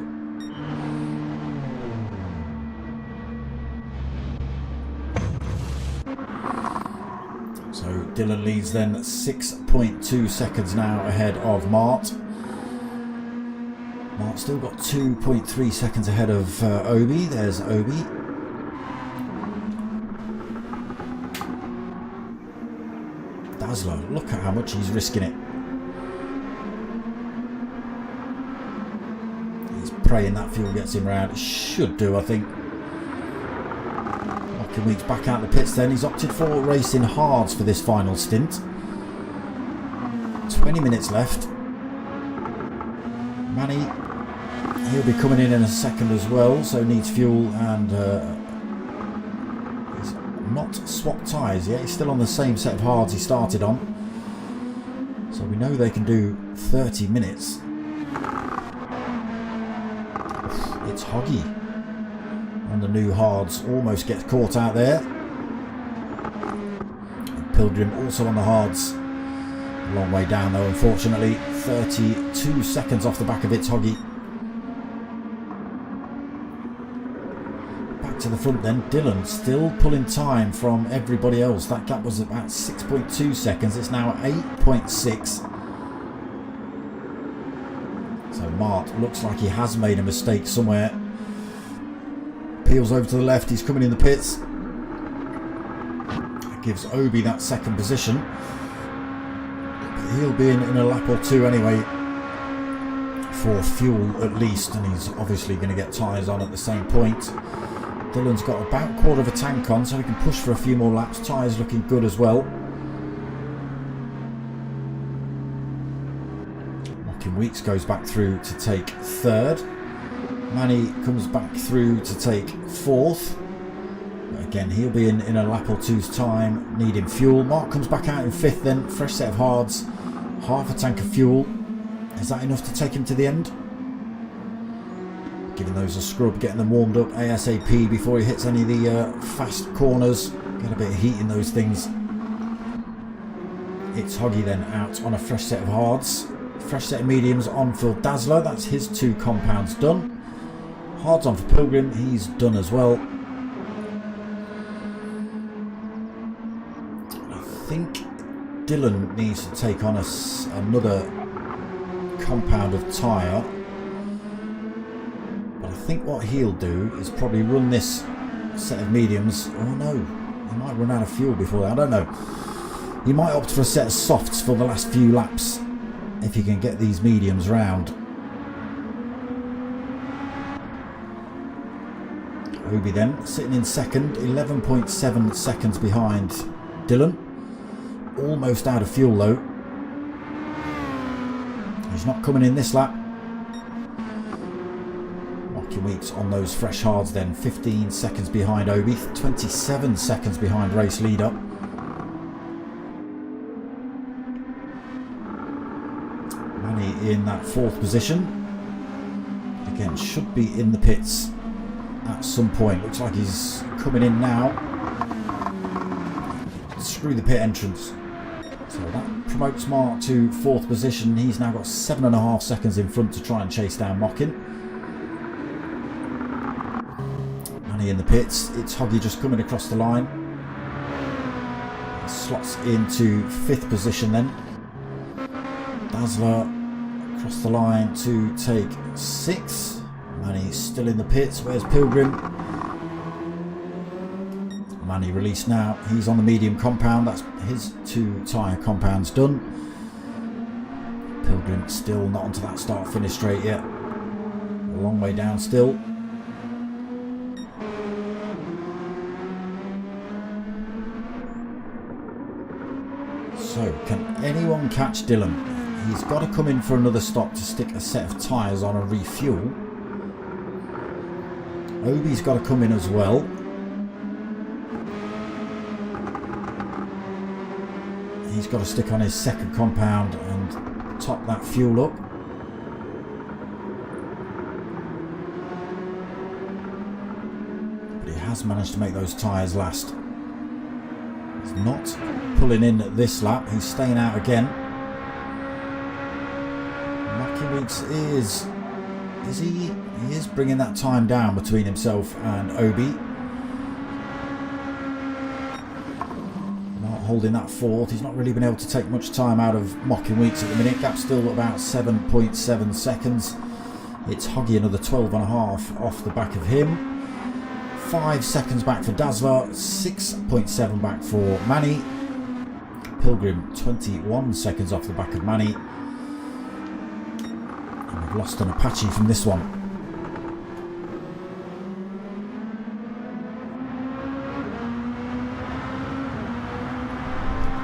So Dylan leads then 6.2 seconds now ahead of Mart. Mark's still got 2.3 seconds ahead of Obi. There's Obi. Dazzler, look at how much he's risking it. He's praying that fuel gets him round. It should do, I think. Mockin Weeks back out the pits then. He's opted for racing hards for this final stint. 20 minutes left. Manny, he'll be coming in a second as well, so needs fuel, and he's not swapped tyres yet. He's still on the same set of hards he started on, so we know they can do 30 minutes. It's Hoggy on the new hards, almost gets caught out there. Pilgrim also on the hards. Long way down though, unfortunately. 32 seconds off the back of It's Hoggy. Back to the front then. Dylan still pulling time from everybody else. That gap was about 6.2 seconds. It's now 8.6. So Mart looks like he has made a mistake somewhere. Peels over to the left. He's coming in the pits. Gives Obi that second position. He'll be in a lap or two anyway for fuel at least, and he's obviously going to get tyres on at the same point. Dylan's got about a quarter of a tank on, so he can push for a few more laps. Tyres looking good as well. Mocking Weeks goes back through to take third. Manny comes back through to take fourth. Again, he'll be in a lap or two's time, needing fuel. Mark comes back out in fifth then, fresh set of hards, half a tank of fuel. Is that enough to take him to the end? Giving those a scrub, getting them warmed up ASAP before he hits any of the fast corners. Get a bit of heat in those things. It's Hoggy then out on a fresh set of hards. Fresh set of mediums on for Dazzler, that's his 2 compounds done. Hards on for Pilgrim, he's done as well. I think Dylan needs to take on another compound of tyre. But I think what he'll do is probably run this set of mediums. Oh no, he might run out of fuel before that, I don't know. He might opt for a set of softs for the last few laps if he can get these mediums round. Obi then sitting in second, 11.7 seconds behind Dylan. Almost out of fuel though. He's not coming in this lap. Mocking Weeks on those fresh hards then, 15 seconds behind Obi, 27 seconds behind race leader. Manny in that 4th position. Again, should be in the pits at some point. Looks like he's coming in now. Screw the pit entrance. So that promotes Mark to 4th position. He's now got 7.5 seconds in front to try and chase down Mockin. Manny in the pits. It's Hoggy just coming across the line. Slots into 5th position then. Dazzler across the line to take 6th. Manny's still in the pits. Where's Pilgrim? Manny released now. He's on the medium compound. That's his 2 tyre compounds done. Pilgrim still not onto that start-finish straight yet. A long way down still. So, can anyone catch Dylan? He's got to come in for another stop to stick a set of tyres on and refuel. Obi's got to come in as well. He's got to stick on his 2nd compound and top that fuel up. But he has managed to make those tyres last. He's not pulling in at this lap. He's staying out again. Mocking Weeks is he? He is bringing that time down between himself and Obi. Not holding that 4th. He's not really been able to take much time out of Mocking Weeks at the minute. Gap's still about 7.7 seconds. It's Hoggy another 12.5 off the back of him. 5 seconds back for Dazzler. 6.7 back for Manny. Pilgrim 21 seconds off the back of Manny. And we've lost an Apache from this one.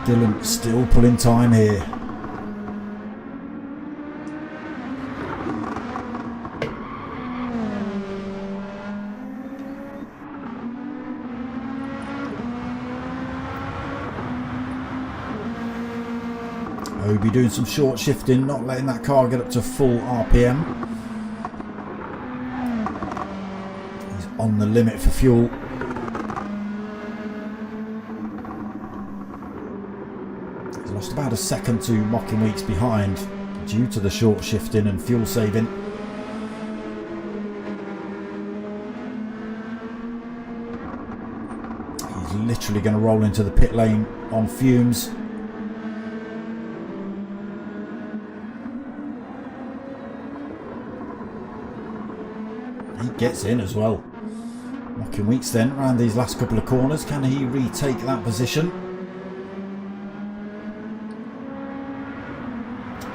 Dylan still pulling time here. Obi doing some short shifting, not letting that car get up to full RPM. He's on the limit for fuel. Lost about a second to Mocking Weeks behind due to the short shifting and fuel saving. He's literally going to roll into the pit lane on fumes. He gets in as well. Mocking Weeks then around these last couple of corners. Can he retake that position?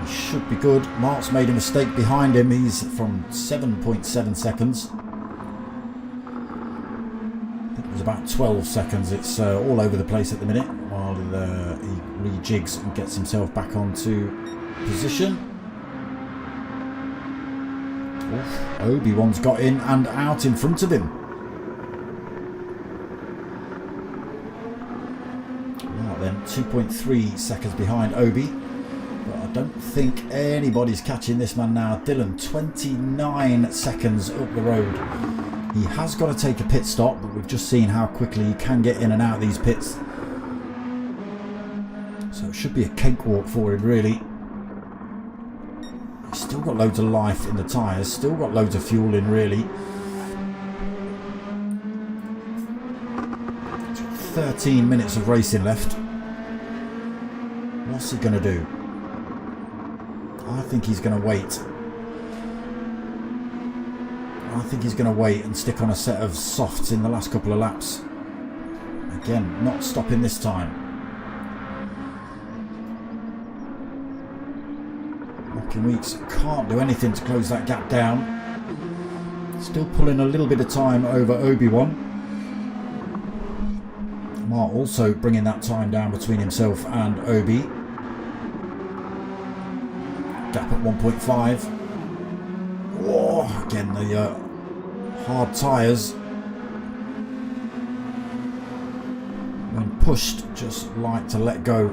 He should be good. Mark's made a mistake behind him. He's from 7.7 seconds. I think it was about 12 seconds. It's all over the place at the minute while he rejigs and gets himself back onto position. Oof, Obi-Wan's got in and out in front of him. Right then, 2.3 seconds behind Obi. But I don't think anybody's catching this man now. Dylan, 29 seconds up the road. He has got to take a pit stop, but we've just seen how quickly he can get in and out of these pits. So it should be a cakewalk for him, really. He's still got loads of life in the tyres, still got loads of fuel in, really. 13 minutes of racing left. What's he going to do? I think he's going to wait. I think he's going to wait and stick on a set of softs in the last couple of laps. Again, not stopping this time. Mocking Weeks can't do anything to close that gap down. Still pulling a little bit of time over Obi-Wan. Mark also bringing that time down between himself and Obi. Gap at 1.5. Oh, again the hard tyres. When pushed, just like to let go.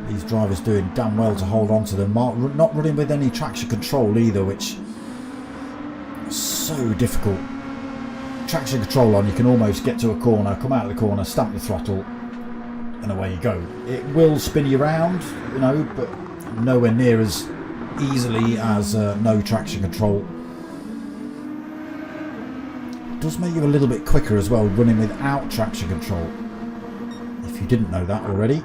These drivers doing damn well to hold on to them. Mark not running with any traction control either, which is so difficult. Traction control on, you can almost get to a corner, come out of the corner, stamp the throttle, and away you go. It will spin you around, you know, but nowhere near as easily as no traction control. It does make you a little bit quicker as well running without traction control, if you didn't know that already.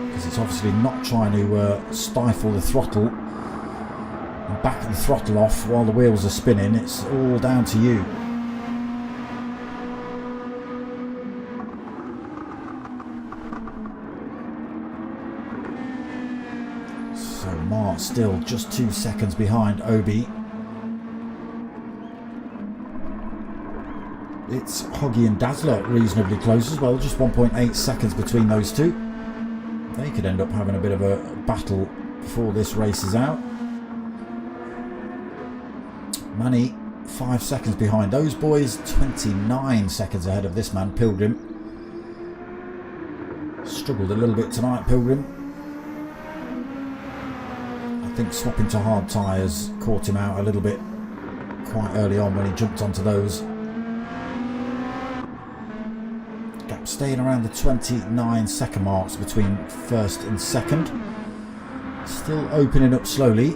Because it's obviously not trying to stifle the throttle and back the throttle off while the wheels are spinning. It's all down to you. So Mark still just 2 seconds behind Obi. It's Hoggy and Dazzler reasonably close as well, just 1.8 seconds between those two. They could end up having a bit of a battle before this race is out. Manny 5 seconds behind those boys, 29 seconds ahead of this man, Pilgrim. Struggled a little bit tonight, Pilgrim. I think swapping to hard tyres caught him out a little bit quite early on when he jumped onto those. Gap staying around the 29 second marks between first and second. Still opening up slowly.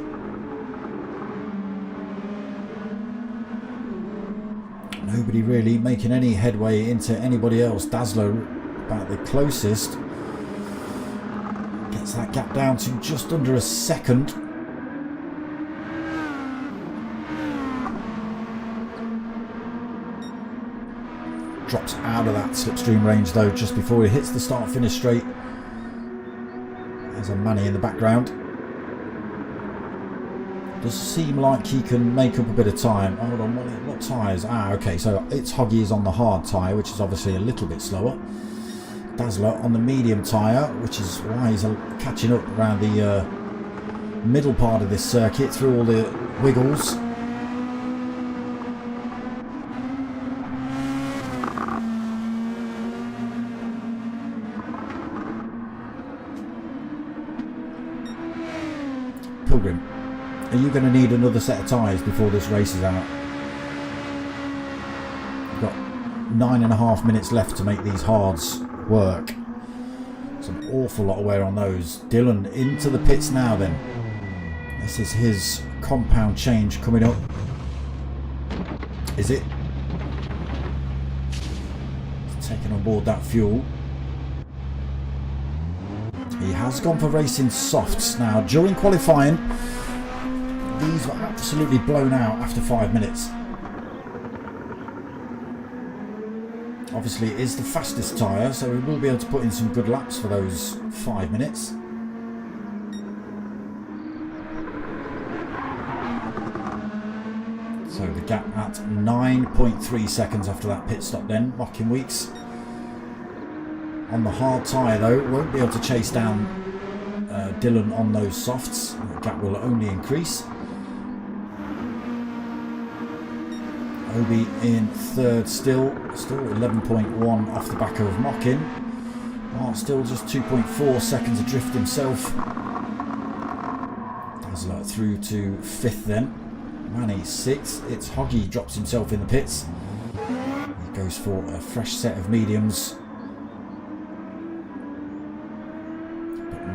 Nobody really making any headway into anybody else. Dazzler about the closest. Gets that gap down to just under a second. Drops out of that slipstream range though just before he hits the start-finish straight. There's a Manny in the background. Does seem like he can make up a bit of time. Hold on, what tyres? Ah, okay, so it's Hoggy is on the hard tyre, which is obviously a little bit slower. Dazzler on the medium tyre, which is why he's catching up around the middle part of this circuit through all the wiggles. Pilgrim, are you going to need another set of tyres before this race is out? You've got 9.5 minutes left to make these hards work. It's an awful lot of wear on those. Dylan into the pits now then. This is his compound change coming up. Is it? He's taking on board that fuel. He has gone for racing softs. Now, during qualifying, these were absolutely blown out after 5 minutes. Obviously, it is the fastest tyre, so we will be able to put in some good laps for those 5 minutes. So the gap at 9.3 seconds after that pit stop then, Mocking Weeks. On the hard tyre though, won't be able to chase down Dylan on those softs. The gap will only increase. Obi in third still 11.1 off the back of Mocking. Mark still just 2.4 seconds adrift himself. Dazzler through to fifth then. Manny sixth. It's Hoggy drops himself in the pits. He goes for a fresh set of mediums.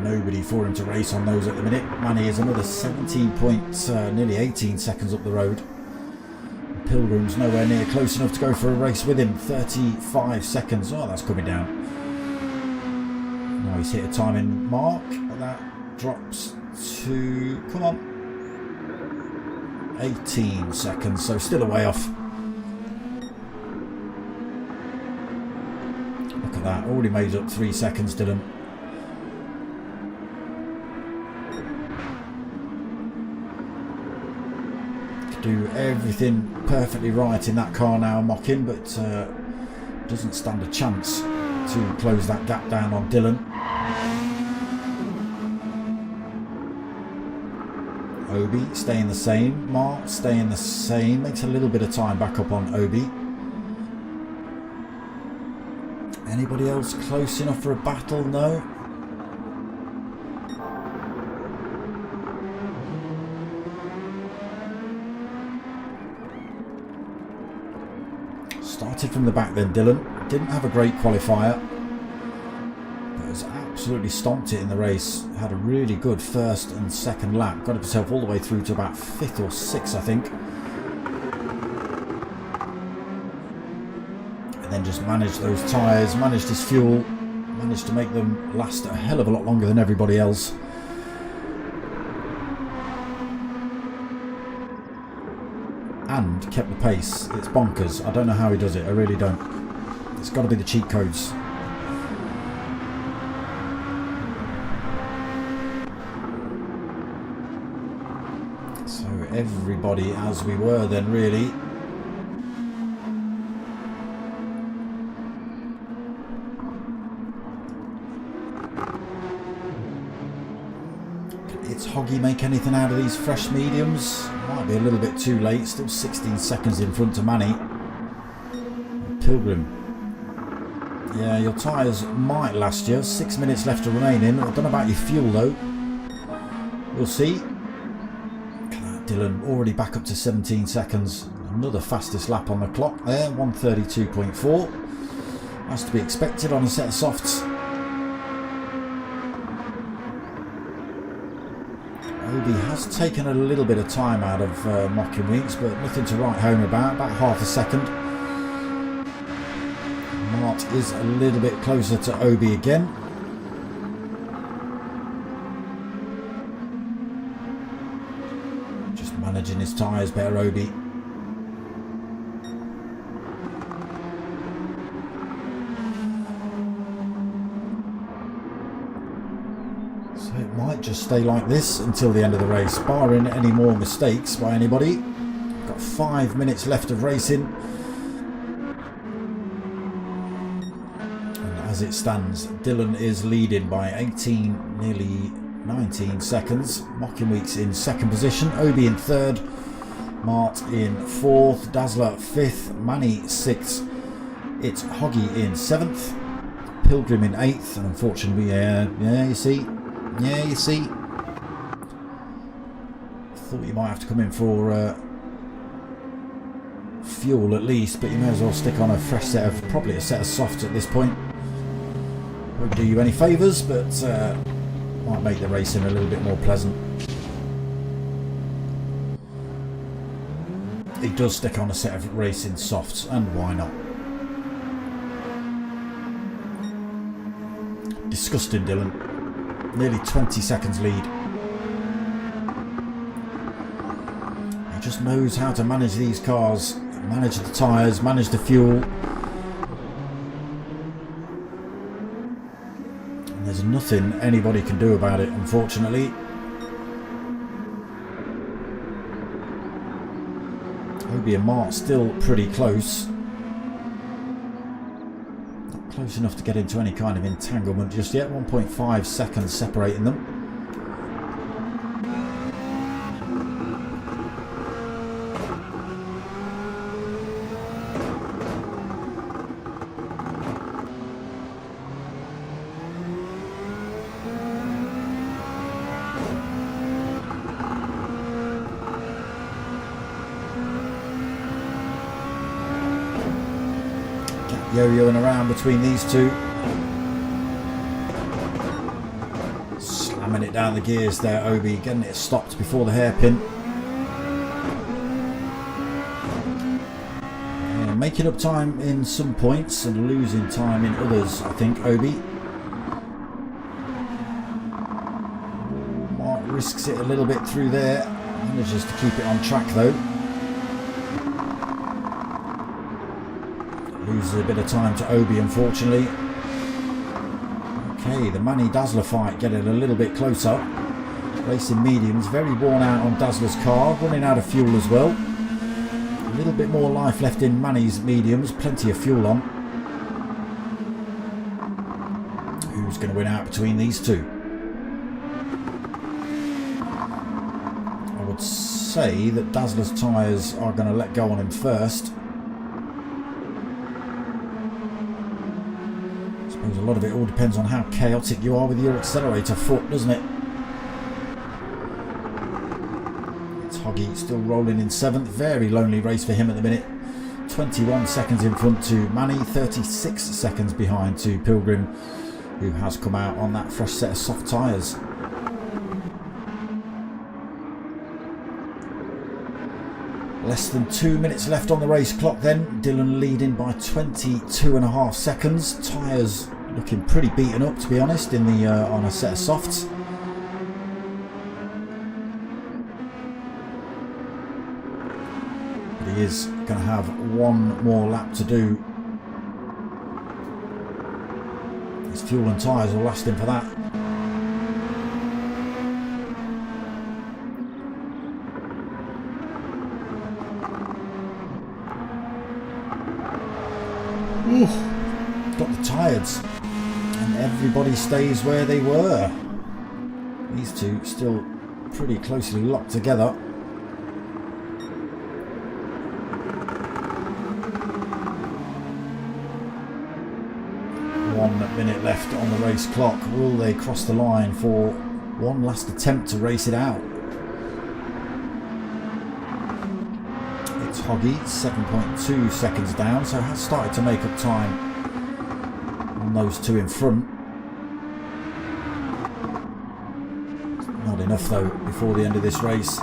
Nobody for him to race on those at the minute. Manny is another 17 nearly 18 seconds up the road. Pilgrim's nowhere near close enough to go for a race with him. 35 seconds. Oh, that's coming down. Now he's hit a timing mark. That drops to, come on, 18 seconds. So still a way off. Look at that. Already made up 3 seconds, Dylan. Do everything perfectly right in that car now, Mocking, but doesn't stand a chance to close that gap down on Dylan. Obi staying the same, Mark staying the same, makes a little bit of time back up on Obi. Anybody else close enough for a battle? No. Started from the back then, Dylan. Didn't have a great qualifier, but has absolutely stomped it in the race. Had a really good first and second lap. Got himself all the way through to about 5th or 6th, I think. And then just managed those tyres, managed his fuel, managed to make them last a hell of a lot longer than everybody else. And kept the pace. It's bonkers. I don't know how he does it. I really don't. It's got to be the cheat codes. So everybody as we were then, really. It's Hoggy make anything out of these fresh mediums? Might be a little bit too late. Still 16 seconds in front of Manny. Pilgrim. Yeah, your tyres might last you. 6 minutes left to remain in. I don't know about your fuel though. We'll see. Look at that, Dylan already back up to 17 seconds. Another fastest lap on the clock there. 1:32.4. That's to be expected on a set of softs. Obi has taken a little bit of time out of Mocking Weeks, but nothing to write home about half a second. Mart is a little bit closer to Obi again. Just managing his tyres better, Obi. It might just stay like this until the end of the race, barring any more mistakes by anybody. Got 5 minutes left of racing, and as it stands, Dylan is leading by 18, nearly 19 seconds. Mocking Weeks in second position, Obi in third, Mart in fourth, Dazzler fifth, Manny sixth. It's Hoggy in seventh, Pilgrim in eighth, and unfortunately, yeah, you see. Yeah, you see. Thought you might have to come in for fuel at least, but you may as well stick on a fresh set of, probably a set of softs at this point. Won't do you any favours, but might make the racing a little bit more pleasant. He does stick on a set of racing softs, and why not? Disgusting, Dylan. Nearly 20 seconds lead. He just knows how to manage these cars, manage the tyres, manage the fuel. And there's nothing anybody can do about it, unfortunately. Obi and Mark still pretty close. Not close enough to get into any kind of entanglement just yet. 1.5 seconds separating them. Yo-yoing around between these two. Slamming it down the gears there, Obi, getting it stopped before the hairpin. Yeah, making up time in some points and losing time in others, I think, Obi. Mark risks it a little bit through there. Manages to keep it on track though. Loses a bit of time to Obi, unfortunately. Okay, the Manny Dazzler fight getting a little bit closer. Racing mediums, very worn out on Dazzler's car, running out of fuel as well. A little bit more life left in Manny's mediums, plenty of fuel on. Who's going to win out between these two? I would say that Dazzler's tyres are going to let go on him first. A lot of it all depends on how chaotic you are with your accelerator foot, doesn't it? It's Hoggy still rolling in 7th. Very lonely race for him at the minute. 21 seconds in front to Manny, 36 seconds behind to Pilgrim, who has come out on that fresh set of soft tyres. Less than 2 minutes left on the race clock then. Dylan leading by 22.5 seconds. Tyres looking pretty beaten up, to be honest, in the on a set of softs. But he is going to have one more lap to do. His fuel and tyres will last him for that. Got the tyres. And everybody stays where they were. These two still pretty closely locked together. 1 minute left on the race clock. Will they cross the line for one last attempt to race it out? It's Hoggy, 7.2 seconds down, so has started to make up time on those two in front. Not enough though before the end of this race.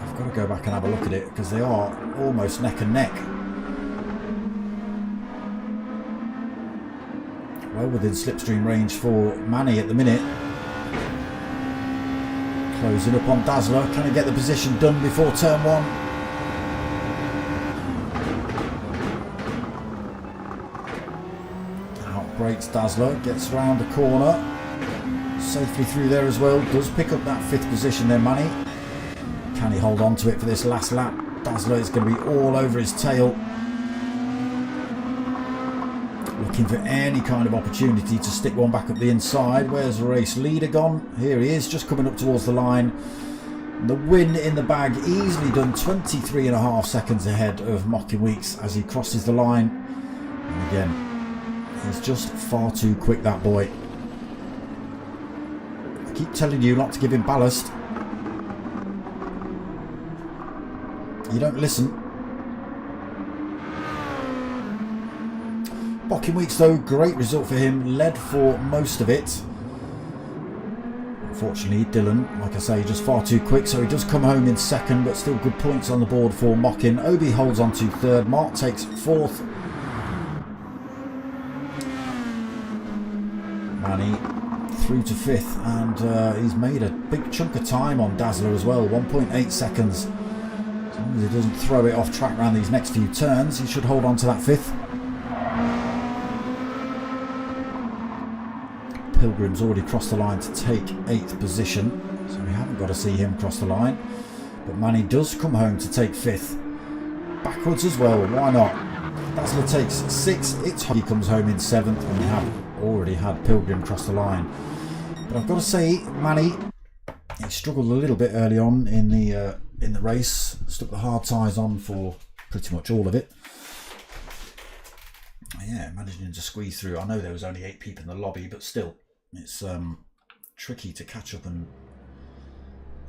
I've got to go back and have a look at it because they are almost neck and neck. Well within slipstream range for Manny at the minute. Closing up on Dazzler. Can he get the position done before turn 1? Out brakes Dazzler. Gets round the corner. Safely through there as well. Does pick up that 5th position there, Manny. Can he hold on to it for this last lap? Dazzler is going to be all over his tail. Looking for any kind of opportunity to stick one back up the inside. Where's the race leader gone? Here he is, just coming up towards the line. And the win in the bag, easily done, 23.5 seconds ahead of Mocking Weeks as he crosses the line. And again, he's just far too quick, that boy. I keep telling you not to give him ballast. you don't listen. Bocking Weeks though, great result for him, led for most of it. Unfortunately, Dylan, like I say, just far too quick, so he does come home in second, but still good points on the board for Mockin. Obi holds on to third, Mark takes fourth. Manny through to fifth, and he's made a big chunk of time on Dazzler as well, 1.8 seconds. As long as he doesn't throw it off track around these next few turns, he should hold on to that fifth. Pilgrim's already crossed the line to take 8th position, so we haven't got to see him cross the line. But Manny does come home to take 5th. Backwards as well, why not? Dazzler takes 6th, it's he comes home in 7th, and we have already had Pilgrim cross the line. But I've got to say, Manny, he struggled a little bit early on in the race, stuck the hard tyres on for pretty much all of it. Yeah, managing to squeeze through. I know there was only 8 people in the lobby, but still, it's tricky to catch up and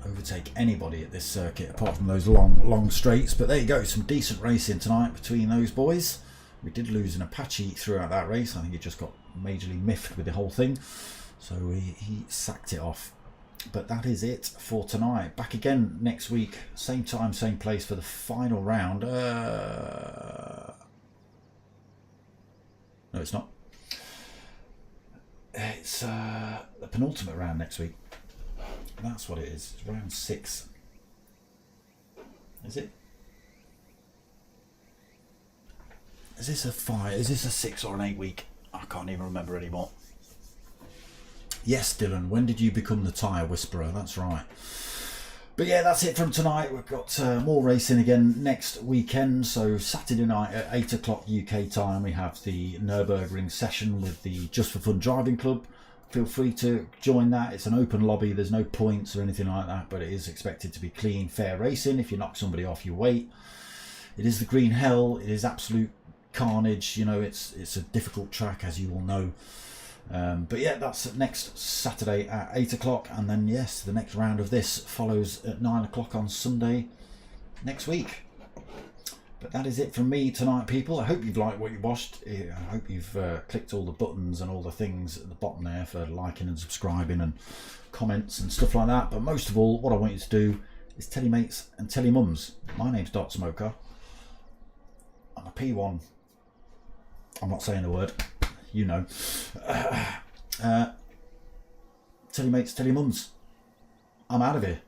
overtake anybody at this circuit, apart from those long straights. But there you go, some decent racing tonight between those boys. We did lose an Apache throughout that race. I think he just got majorly miffed with the whole thing, so he sacked it off. But that is it for tonight. Back again next week, same time, same place for the final round. No, it's not. It's the penultimate round next week. That's what it is. It's round 6. Is it? Is this a 5? Is this a 6 or an 8 week? I can't even remember anymore. Yes, Dylan, when did you become the tyre whisperer? That's right. But yeah, that's it from tonight. We've got more racing again next weekend. So Saturday night at 8 o'clock UK time, we have the Nürburgring session with the Just for Fun Driving Club. Feel free to join that. It's an open lobby. There's no points or anything like that, but it is expected to be clean, fair racing. If you knock somebody off, you wait. It is the green hell. It is absolute carnage. You know, it's a difficult track, as you all know. But yeah, that's next Saturday at 8 o'clock, and then yes, the next round of this follows at 9 o'clock on Sunday next week. But that is it from me tonight, people. I hope you've liked what you watched. I hope you've clicked all the buttons and all the things at the bottom there for liking and subscribing and comments and stuff like that. But most of all, what I want you to do is tell your mates and tell your mums. My name's Dot Smoker. I'm a P1. I'm not saying the word. You know. Tell your mates, tell your mums. I'm out of here.